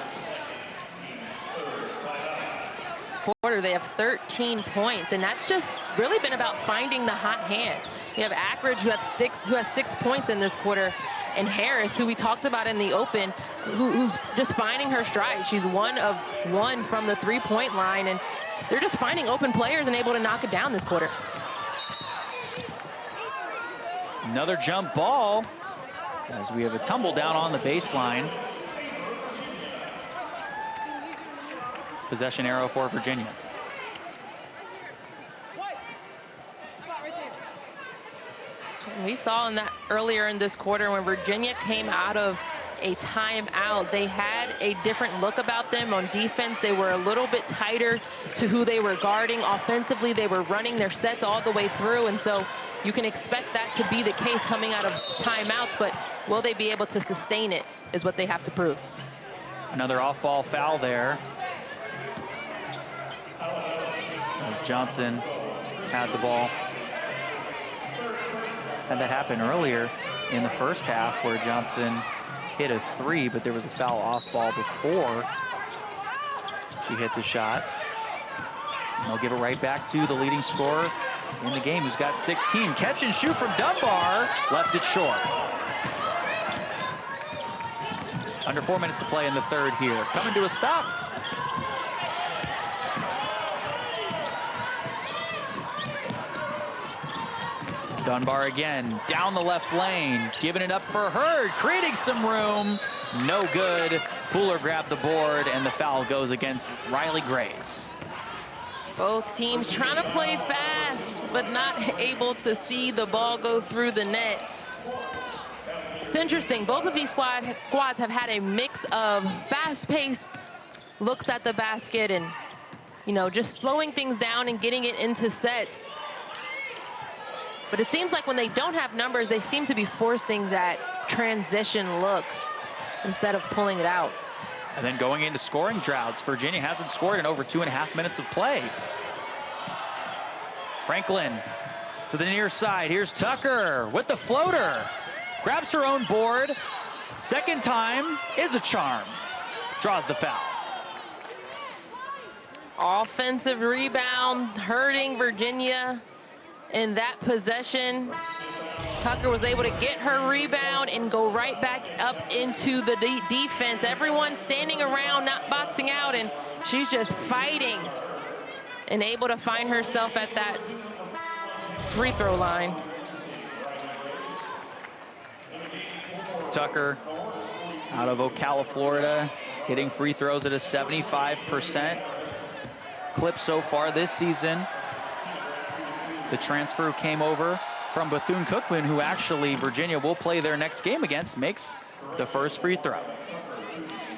Quarter, they have 13 points, and that's just really been about finding the hot hand. You have Ackridge, who has 6 points in this quarter, and Harris, who we talked about in the open, who's just finding her stride. She's 1 of 1 from the 3-point line, and they're just finding open players and able to knock it down this quarter. Another jump ball, as we have a tumble down on the baseline. Possession arrow for Virginia. We saw in that earlier in this quarter when Virginia came out of a timeout, they had a different look about them. On defense, they were a little bit tighter to who they were guarding. Offensively, they were running their sets all the way through, and so you can expect that to be the case coming out of timeouts, but will they be able to sustain it is what they have to prove. Another off-ball foul there, as Johnson had the ball. Had that happen earlier in the first half where Johnson hit a 3, but there was a foul off ball before she hit the shot. And they'll give it right back to the leading scorer in the game, who's got 16. Catch and shoot from Dunbar, left it short. Under 4 minutes to play in the third here. Coming to a stop. Dunbar again, down the left lane, giving it up for Hurd, creating some room. No good. Pooler grabbed the board, and the foul goes against Riley Graves. Both teams trying to play fast, but not able to see the ball go through the net. It's interesting, both of these squads have had a mix of fast-paced looks at the basket and, you know, just slowing things down and getting it into sets. But it seems like when they don't have numbers, they seem to be forcing that transition look instead of pulling it out. And then going into scoring droughts, Virginia hasn't scored in over 2.5 minutes of play. Franklin to the near side. Here's Tucker with the floater. Grabs her own board. Second time is a charm. draws the foul. Offensive rebound, hurting Virginia in that possession. Tucker was able to get her rebound and go right back up into the defense. Everyone standing around, not boxing out, and she's just fighting and able to find herself at that free throw line. Tucker out of Ocala, Florida, hitting free throws at a 75% clip so far this season. The transfer who came over from Bethune-Cookman, who actually Virginia will play their next game against, makes the first free throw.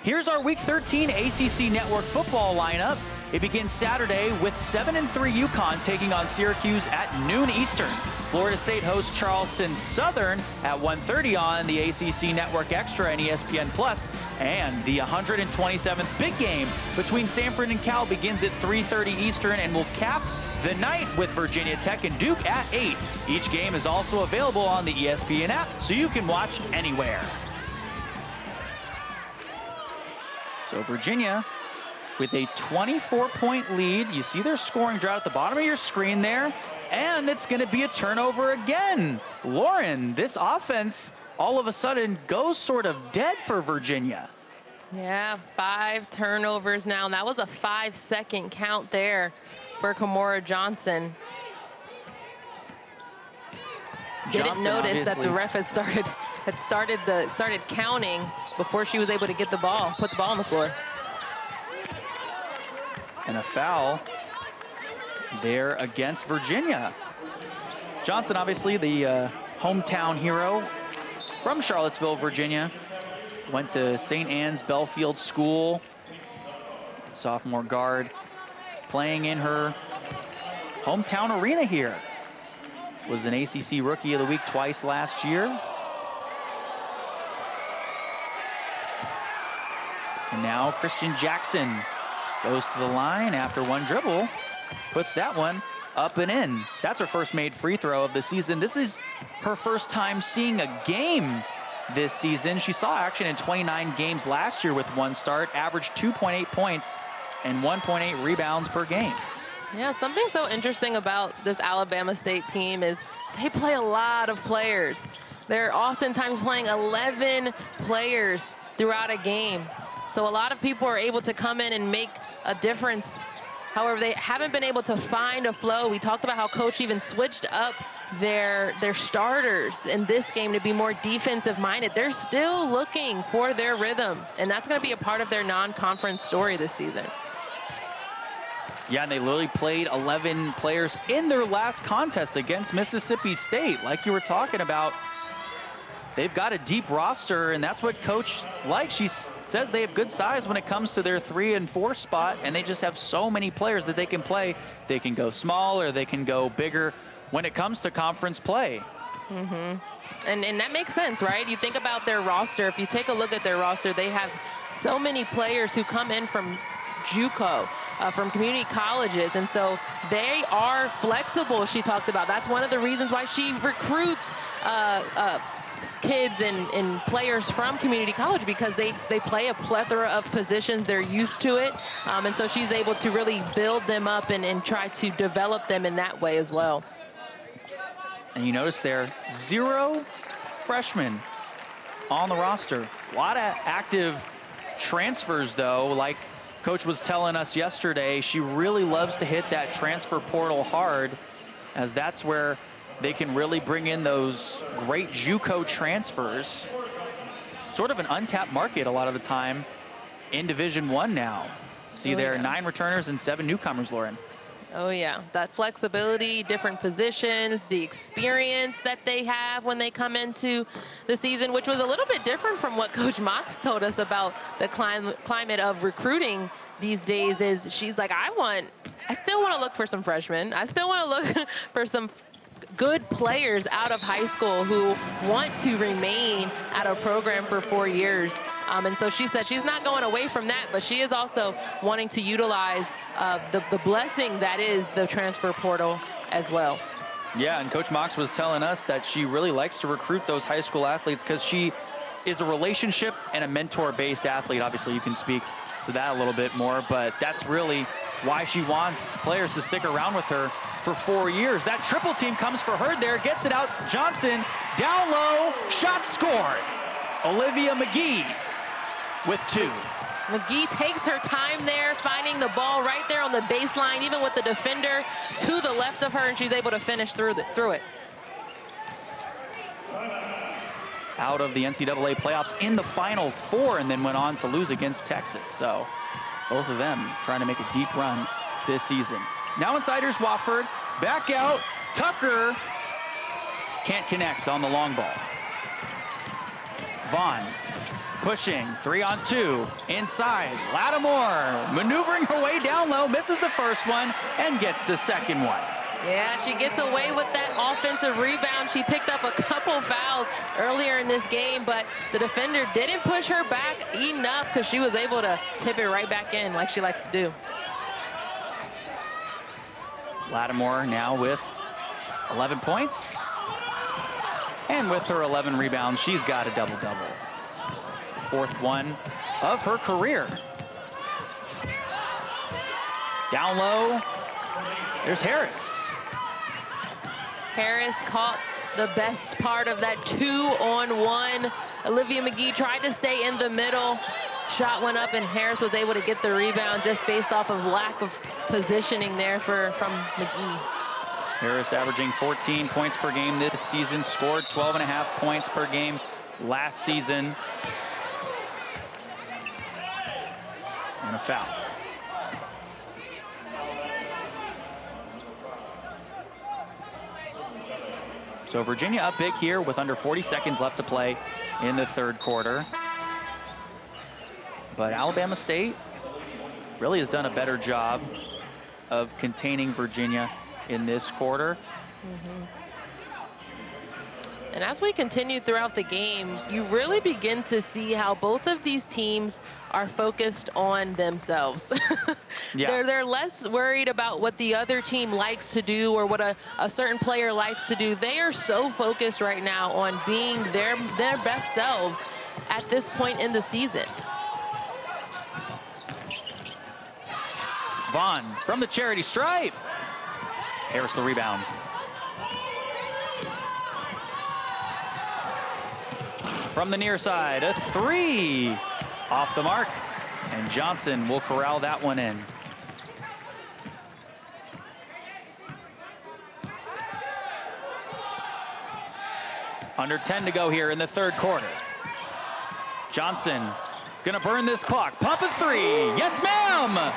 Here's our Week 13 ACC Network football lineup. It begins Saturday with 7-3 UConn taking on Syracuse at noon Eastern. Florida State hosts Charleston Southern at 1:30 on the ACC Network Extra and ESPN Plus. And the 127th big game between Stanford and Cal begins at 3:30 Eastern and will cap the night with Virginia Tech and Duke at 8. Each game is also available on the ESPN app, so you can watch anywhere. So Virginia with a 24-point lead. You see their scoring drought at the bottom of your screen there, and it's going to be a turnover again. Lauren, this offense all of a sudden goes sort of dead for Virginia. Yeah, 5 turnovers now, and that was a 5-second count there for Kymora Johnson. Didn't notice that the ref had started counting before she was able to get the ball, put the ball on the floor. And a foul there against Virginia. Johnson, obviously the hometown hero from Charlottesville, Virginia. Went to St. Anne's Belfield School. Sophomore guard playing in her hometown arena here. Was an ACC Rookie of the Week twice last year. And now Christian Jackson goes to the line after one dribble, puts that one up and in. That's her first made free throw of the season. This is her first time seeing a game this season. She saw action in 29 games last year with one start, averaged 2.8 points and 1.8 rebounds per game. Yeah, something so interesting about this Alabama State team is they play a lot of players. They're oftentimes playing 11 players throughout a game. So a lot of people are able to come in and make a difference. However, they haven't been able to find a flow. We talked about how coach even switched up their starters in this game to be more defensive minded. They're still looking for their rhythm, and that's going to be a part of their non-conference story this season. Yeah, and they literally played 11 players in their last contest against Mississippi State. Like you were talking about, they've got a deep roster, and that's what coach likes. She says they have good size when it comes to their 3 and 4 spot, and they just have so many players that they can play. They can go small or they can go bigger when it comes to conference play. And that makes sense, right? You think about their roster. If you take a look at their roster, they have so many players who come in from JUCO, from community colleges, and so they are flexible. She talked about that's one of the reasons why she recruits kids and players from community college, because they play a plethora of positions. They're used to it, and so she's able to really build them up and try to develop them in that way as well. And you notice there, 0 freshmen on the roster. A lot of active transfers, though. Like coach was telling us yesterday, she really loves to hit that transfer portal hard, as that's where they can really bring in those great JUCO transfers. Sort of an untapped market a lot of the time in Division I now. See there, 9 returners and 7 newcomers, Lauren. Oh yeah, that flexibility, different positions, the experience that they have when they come into the season, which was a little bit different from what Coach Mox told us about the climate of recruiting these days. Is she's like, I still want to look for some freshmen. I still want to look for some good players out of high school who want to remain at a program for 4 years. And so she said she's not going away from that, but she is also wanting to utilize the blessing that is the transfer portal as well. Yeah, and Coach Mox was telling us that she really likes to recruit those high school athletes because she is a relationship and a mentor-based athlete. Obviously, you can speak to that a little bit more, but that's really why she wants players to stick around with her for 4 years. That triple team comes for Hurd there, gets it out. Johnson, down low, shot scored. Olivia McGhee with 2. McGhee takes her time there, finding the ball right there on the baseline, even with the defender to the left of her, and she's able to finish through it. Out of the NCAA playoffs in the Final Four, and then went on to lose against Texas. So both of them trying to make a deep run this season. Now insiders Wofford, back out. Tucker can't connect on the long ball. Vaughn pushing, 3-on-2, inside. Lattimore maneuvering her way down low, misses the first one and gets the second one. Yeah, she gets away with that offensive rebound. She picked up a couple fouls earlier in this game, but the defender didn't push her back enough because she was able to tip it right back in like she likes to do. Lattimore now with 11 points. And with her 11 rebounds, she's got a double-double. Fourth one of her career. Down low, there's Harris. Harris caught the best part of that 2-on-1. Olivia McGhee tried to stay in the middle. Shot went up and Harris was able to get the rebound just based off of lack of positioning there from McGhee. Harris averaging 14 points per game this season, scored 12.5 points per game last season. And a foul. So Virginia up big here with under 40 seconds left to play in the third quarter. But Alabama State really has done a better job of containing Virginia in this quarter. And as we continue throughout the game, you really begin to see how both of these teams are focused on themselves. Yeah. They're less worried about what the other team likes to do or what a certain player likes to do. They are so focused right now on being their best selves at this point in the season. Vaughn from the charity stripe. Harris the rebound. From the near side, a 3 off the mark, and Johnson will corral that one in. Under 10 to go here in the third quarter. Johnson gonna burn this clock. Pop a 3, yes ma'am!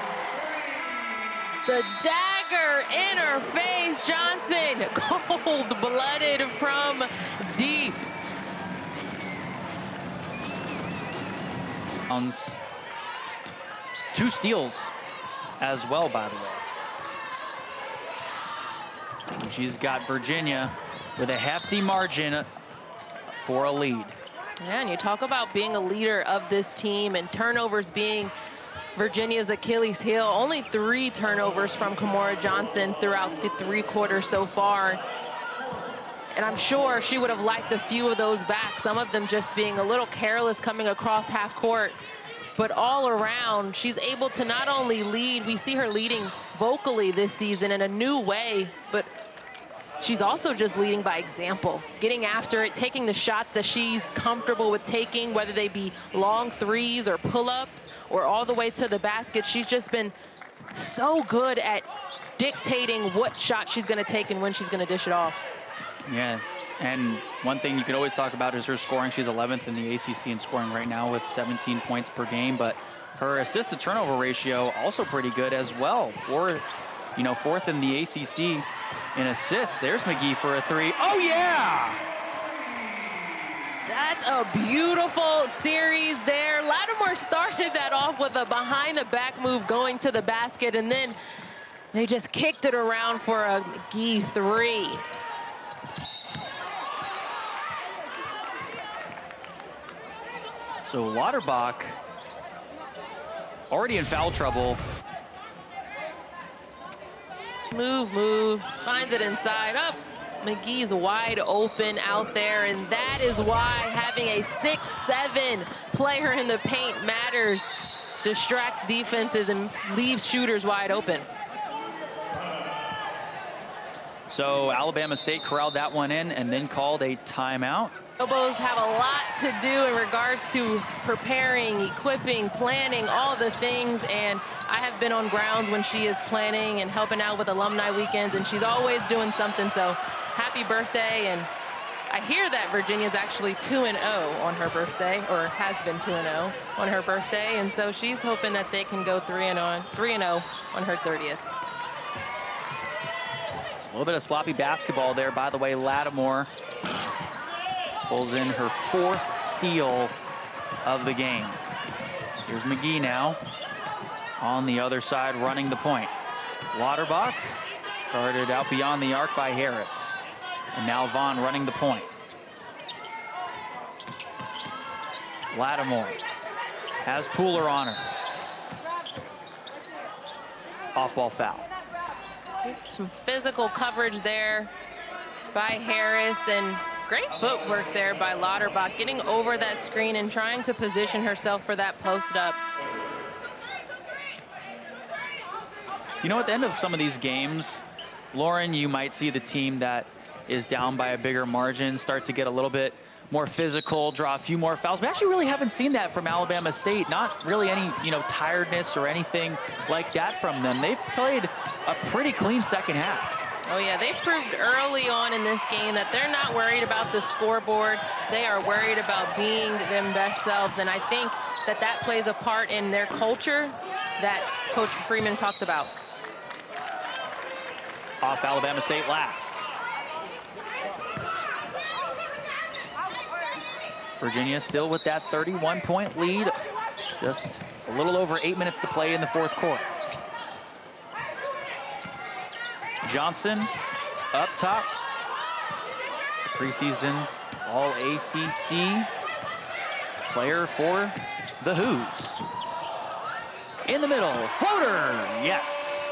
The dagger in her face, Johnson, cold-blooded from deep. Two steals as well, by the way. And she's got Virginia with a hefty margin for a lead. Yeah, and you talk about being a leader of this team and turnovers being Virginia's Achilles heel. Only 3 turnovers from Kymora Johnson throughout the 3 quarters so far. And I'm sure she would have liked a few of those back, some of them just being a little careless coming across half court. But all around, she's able to not only lead, we see her leading vocally this season in a new way, but she's also just leading by example, getting after it, taking the shots that she's comfortable with taking, whether they be long threes or pull-ups or all the way to the basket. She's just been so good at dictating what shot she's gonna take and when she's gonna dish it off. Yeah, and one thing you could always talk about is her scoring. She's 11th in the ACC in scoring right now with 17 points per game, but her assist to turnover ratio also pretty good as well. 4th in the ACC in assists. There's McGhee for a 3. Oh yeah! That's a beautiful series there. Lattimore started that off with a behind the back move going to the basket, and then they just kicked it around for a McGhee 3. So Lauterbach already in foul trouble. Smooth move, finds it inside, up. McGhee's wide open out there, and that is why having a 6'7" player in the paint matters. Distracts defenses and leaves shooters wide open. So Alabama State corralled that one in and then called a timeout. Lobos have a lot to do in regards to preparing, equipping, planning, all the things, and I have been on grounds when she is planning and helping out with alumni weekends, and she's always doing something. So happy birthday. And I hear that Virginia's actually 2-0 on her birthday, or has been 2-0 on her birthday, and so she's hoping that they can go 3-0 on her 30th. A little bit of sloppy basketball there. By the way, Lattimore pulls in her 4th steal of the game. Here's McGhee now on the other side running the point. Lauterbach guarded out beyond the arc by Harris. And now Vaughn running the point. Lattimore has Pooler on her. Off-ball foul. Some physical coverage there by Harris, and great footwork there by Lauterbach, getting over that screen and trying to position herself for that post-up. You know, at the end of some of these games, Lauren, you might see the team that is down by a bigger margin start to get a little bit more physical, draw a few more fouls. We actually really haven't seen that from Alabama State. Not really any, tiredness or anything like that from them. They've played a pretty clean second half. Oh yeah, they've proved early on in this game that they're not worried about the scoreboard. They are worried about being them best selves, and I think that that plays a part in their culture that Coach Freeman talked about. Off Alabama State last. Virginia still with that 31-point lead. Just a little over 8 minutes to play in the 4th quarter. Johnson up top. Preseason All-ACC player for the Hoos. In the middle, floater, yes.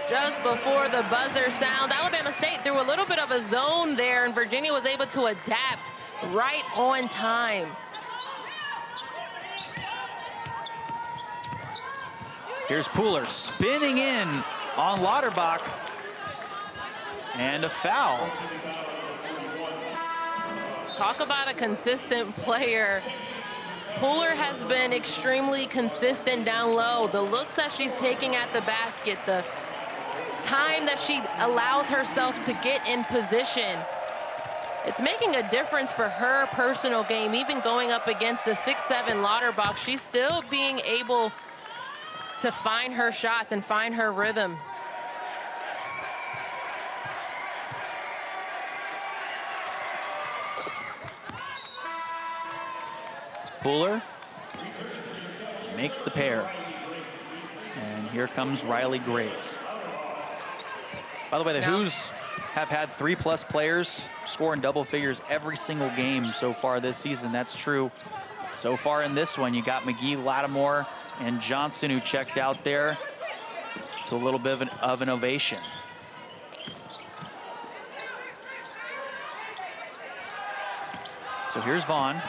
Just before the buzzer sound, Alabama State threw a little bit of a zone there, and Virginia was able to adapt right on time. Here's Pooler spinning in on Lauterbach. And a foul. Talk about a consistent player. Pooler has been extremely consistent down low. The looks that she's taking at the basket, the time that she allows herself to get in position, it's making a difference for her personal game. Even going up against the 6'7" Lauterbach, she's still being able to find her shots and find her rhythm. Pooler makes the pair. And here comes Riley Grace. By the way, the Hoos have had 3+ players score in double figures every single game so far this season. That's true so far in this one. You got McGhee, Lattimore, and Johnson who checked out there to a little bit of an ovation. So here's Vaughn.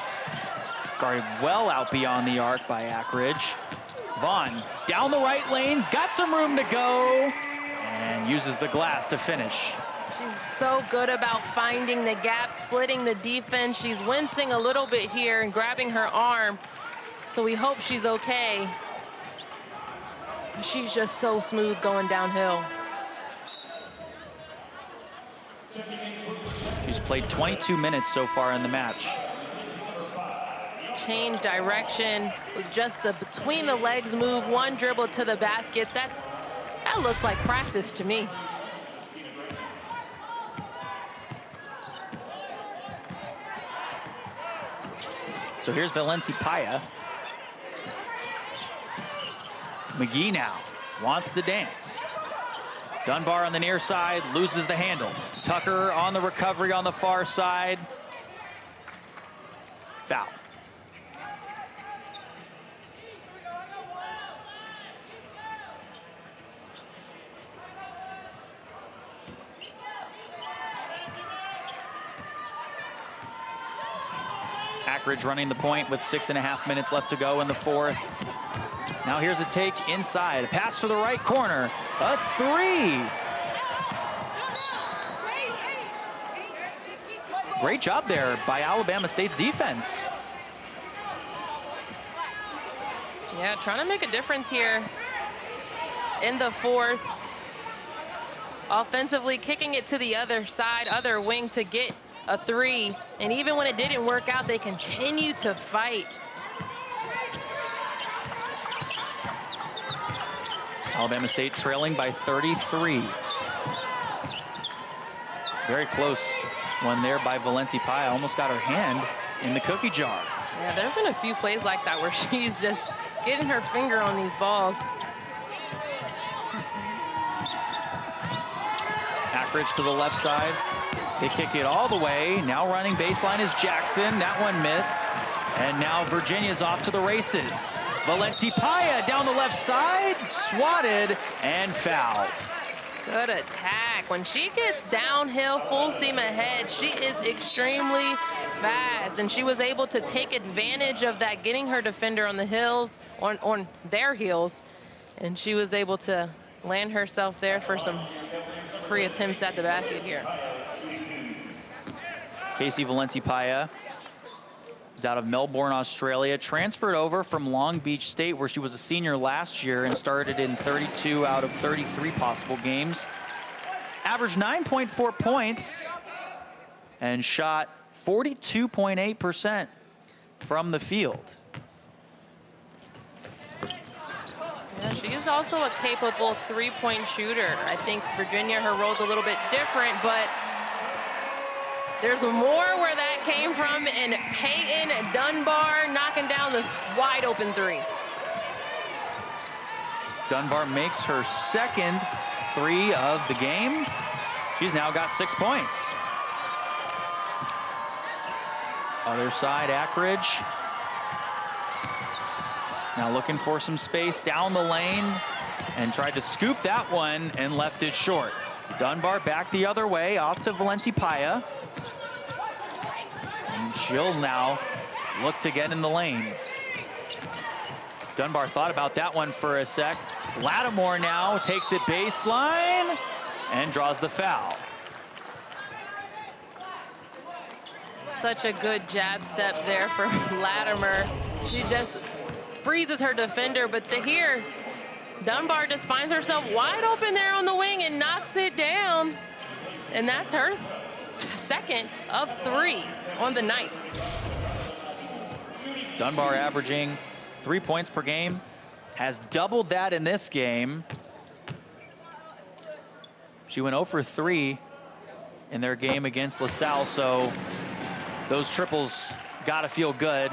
Guarded well out beyond the arc by Ackridge. Vaughn down the right lanes, got some room to go, and uses the glass to finish. She's so good about finding the gap, splitting the defense. She's wincing a little bit here and grabbing her arm, so we hope she's okay. But she's just so smooth going downhill. She's played 22 minutes so far in the match. Change direction, just the between the legs move, one dribble to the basket. That looks like practice to me. So here's Valenti Paya. McGhee now wants the dance. Dunbar on the near side, loses the handle. Tucker on the recovery on the far side. Foul. Ackridge running the point with 6.5 minutes left to go in the fourth. Now here's a take inside. A pass to the right corner. A three. Great job there by Alabama State's defense. Yeah, trying to make a difference here in the fourth. Offensively kicking it to the other side, other wing to get a three. And even when it didn't work out, they continue to fight. Alabama State trailing by 33. Very close one there by Valenti Paya. Almost got her hand in the cookie jar. Yeah, there have been a few plays like that where she's just getting her finger on these balls. Ackridge to the left side. They kick it all the way. Now running baseline is Jackson. That one missed. And now Virginia's off to the races. Valenti Paya down the left side, swatted and fouled. Good attack. When she gets downhill, full steam ahead, she is extremely fast, and she was able to take advantage of that, getting her defender on the heels, on their heels, and she was able to land herself there for some free attempts at the basket here. Casey Valenti Paya is out of Melbourne, Australia, transferred over from Long Beach State, where she was a senior last year and started in 32 out of 33 possible games. Averaged 9.4 points and shot 42.8% from the field. Yeah, she is also a capable three-point shooter. I think Virginia, her role's a little bit different, but there's more where that came from, and Peyton Dunbar knocking down the wide open three. Dunbar makes her second three of the game. She's now got 6 points. Other side, Ackridge. Now looking for some space down the lane and tried to scoop that one and left it short. Dunbar back the other way, off to Valenti Paya. And she'll now look to get in the lane. Dunbar thought about that one for a sec. Lattimore now takes it baseline and draws the foul. Such a good jab step there for Lattimore. She just freezes her defender, but here, Dunbar just finds herself wide open there on the wing and knocks it down. And that's her second of 3 on the night. Dunbar averaging 3 points per game, has doubled that in this game. She went 0 for 3 in their game against LaSalle, so those triples gotta feel good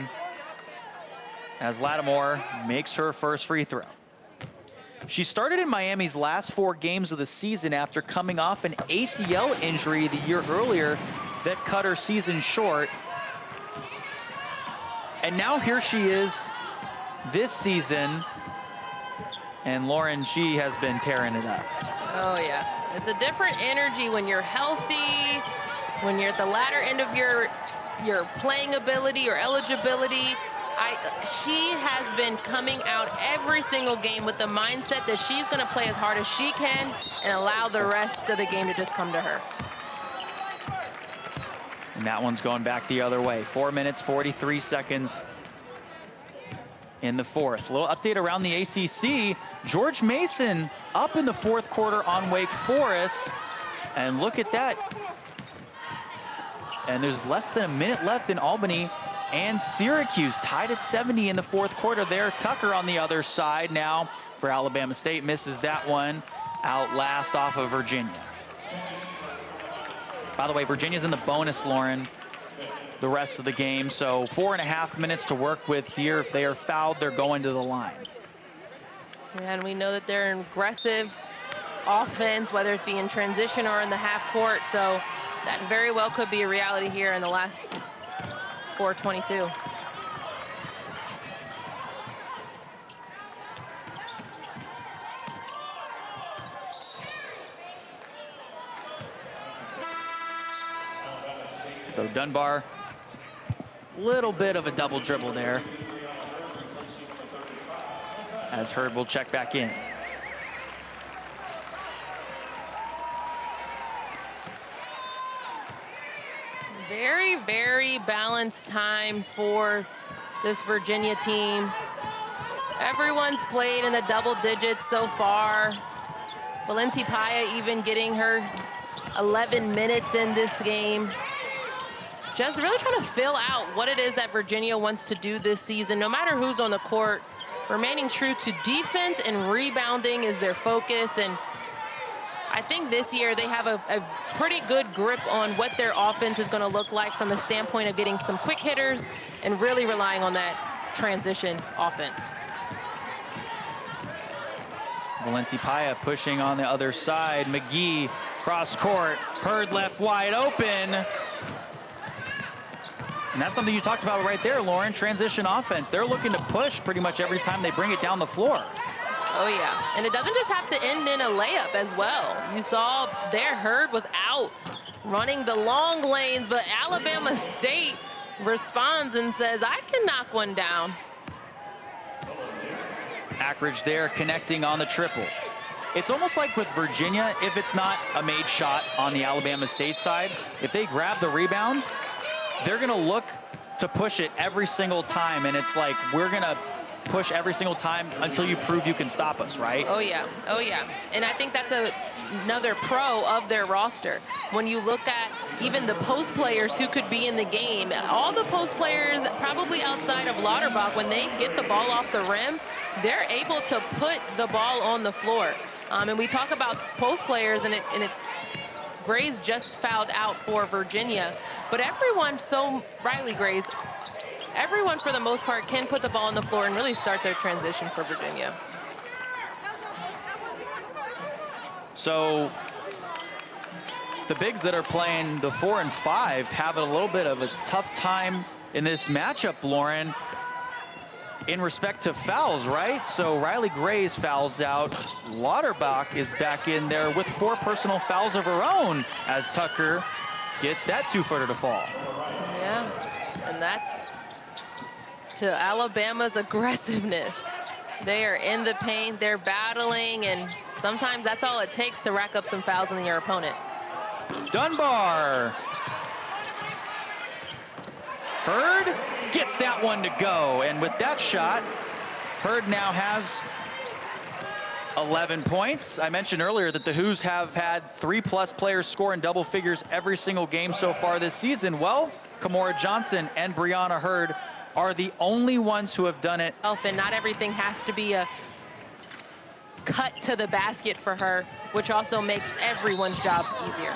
as Lattimore makes her first free throw. She started in Miami's last 4 games of the season after coming off an ACL injury the year earlier that cut her season short. And now here she is this season. And Lauren, she has been tearing it up. Oh yeah, it's a different energy when you're healthy, when you're at the latter end of your playing ability or eligibility. She has been coming out every single game with the mindset that she's going to play as hard as she can and allow the rest of the game to just come to her. And that one's going back the other way. 4 minutes, 43 seconds in the fourth. A little update around the ACC. George Mason up in the fourth quarter on Wake Forest. And look at that. And there's less than a minute left in Albany and Syracuse tied at 70 in the fourth quarter there. Tucker on the other side now for Alabama State. Misses that one out last off of Virginia. By the way, Virginia's in the bonus, Lauren, the rest of the game. So 4.5 minutes to work with here. If they are fouled, they're going to the line. And we know that they're an aggressive offense, whether it be in transition or in the half court. So that very well could be a reality here in the last 4:22. So Dunbar Little bit of a double dribble there, as Hurd will check back in. Very, very balanced time for this Virginia team. Everyone's played in the double digits so far. Valenti Paya even getting her 11 minutes in this game. Just really trying to fill out what it is that Virginia wants to do this season, no matter who's on the court. Remaining true to defense and rebounding is their focus. And I think this year they have a pretty good grip on what their offense is going to look like from the standpoint of getting some quick hitters and really relying on that transition offense. Valenti Paya pushing on the other side. McGhee cross court. Hurd left wide open. And that's something you talked about right there, Lauren. Transition offense. They're looking to push pretty much every time they bring it down the floor. Oh, yeah. And it doesn't just have to end in a layup as well. You saw there Hurd was out running the long lanes, but Alabama State responds and says, I can knock one down. Ackridge there connecting on the triple. It's almost like with Virginia, if it's not a made shot on the Alabama State side, if they grab the rebound, they're going to look to push it every single time. And it's like, we're going to push every single time until you prove you can stop us, right? Oh, yeah. Oh, yeah. And I think that's another pro of their roster. When you look at even the post players who could be in the game, all the post players probably outside of Lauterbach, when they get the ball off the rim, they're able to put the ball on the floor. And we talk about post players, and Grays just fouled out for Virginia. But everyone, so Riley Grays, everyone for the most part can put the ball on the floor and really start their transition for Virginia. So the bigs that are playing the 4 and 5 have a little bit of a tough time in this matchup, Lauren, in respect to fouls, right? So Riley Grays fouls out. Lauterbach is back in there with 4 personal fouls of her own as Tucker gets that 2-footer to fall. Yeah, and that's to Alabama's aggressiveness. They are in the paint, they're battling, and sometimes that's all it takes to rack up some fouls on your opponent. Dunbar. Hurd gets that one to go, and with that shot, Hurd now has 11 points. I mentioned earlier that the Hoos have had 3+ players score in double figures every single game so far this season. Well, Kymora Johnson and Breona Hurd are the only ones who have done it. And not everything has to be a cut to the basket for her, which also makes everyone's job easier.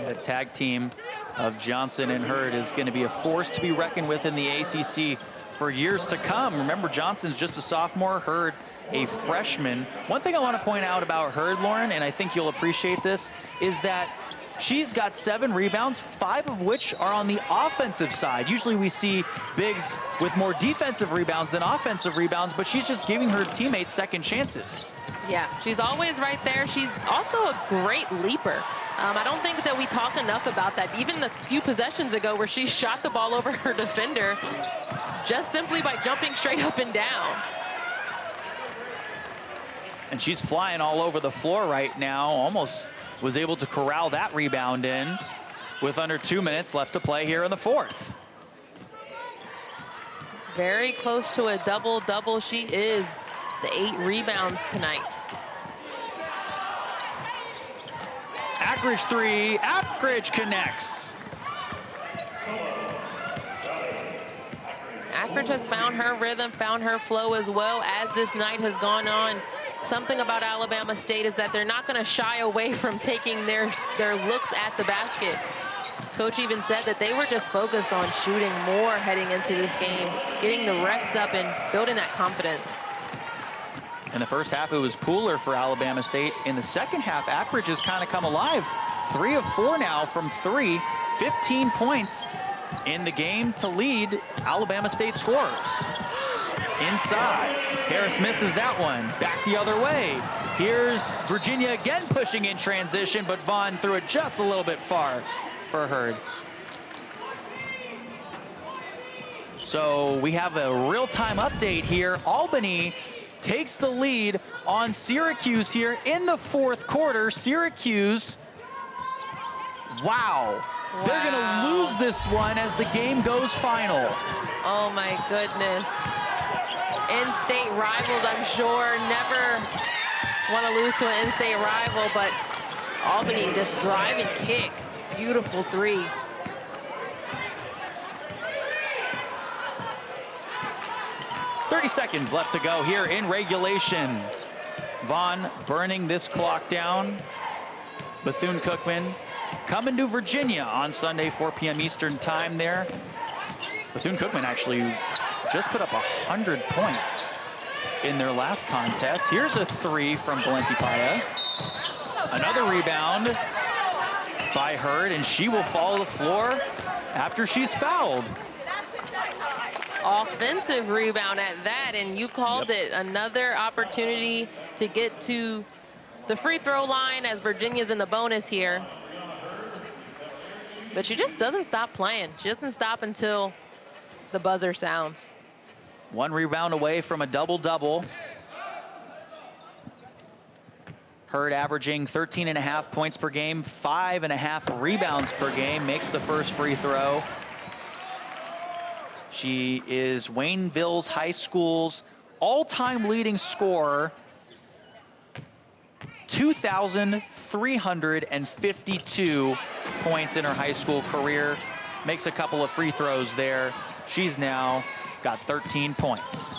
The tag team of Johnson and Hurd is going to be a force to be reckoned with in the ACC for years to come. Remember, Johnson's just a sophomore, Hurd a freshman. One thing I want to point out about Hurd, Lauren, and I think you'll appreciate this, is that she's got 7 rebounds, 5 of which are on the offensive side. Usually we see bigs with more defensive rebounds than offensive rebounds, but she's just giving her teammates second chances. Yeah, she's always right there. She's also a great leaper. I don't think that we talk enough about that. Even the few possessions ago where she shot the ball over her defender just simply by jumping straight up and down. And she's flying all over the floor right now. Almost was able to corral that rebound in with under 2 minutes left to play here in the 4th. Very close to a double-double. She is the 8 rebounds tonight. Ackridge 3, Ackridge connects. Ackridge has found her rhythm, found her flow as well as this night has gone on. Something about Alabama State is that they're not going to shy away from taking their looks at the basket. Coach even said that they were just focused on shooting more heading into this game, getting the reps up and building that confidence. In the first half, it was Pooler for Alabama State. In the second half, Ackridge has kind of come alive. 3 of 4 now from 3, 15 points in the game to lead Alabama State scorers. Inside, Harris misses that one. Back the other way. Here's Virginia again pushing in transition, but Vaughn threw it just a little bit far for Hurd. So we have a real-time update here. Albany takes the lead on Syracuse here in the fourth quarter. Syracuse, wow. They're going to lose this one as the game goes final. Oh my goodness. In-state rivals, I'm sure, never want to lose to an in-state rival, but Albany, this drive and kick, beautiful three. .30 seconds left to go here in regulation. Vaughn burning this clock down. Bethune-Cookman coming to Virginia on Sunday, 4 p.m. Eastern time there. Bethune-Cookman actually just put up 100 points in their last contest. Here's a three from Valenti Paya. Another rebound by Hurd, and she will fall to the floor after she's fouled. Offensive rebound at that, and you called it. Another opportunity to get to the free throw line as Virginia's in the bonus here. But she just doesn't stop playing. She doesn't stop until the buzzer sounds. One rebound away from a double-double. Hurd averaging 13.5 points per game, 5.5 rebounds per game, makes the first free throw. She is Wayneville's High School's all-time leading scorer, 2,352 points in her high school career. Makes a couple of free throws there. She's now got 13 points.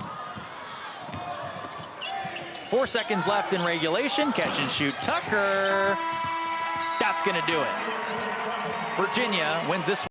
4 seconds left in regulation. Catch and shoot Tucker. That's gonna do it. Virginia wins this one.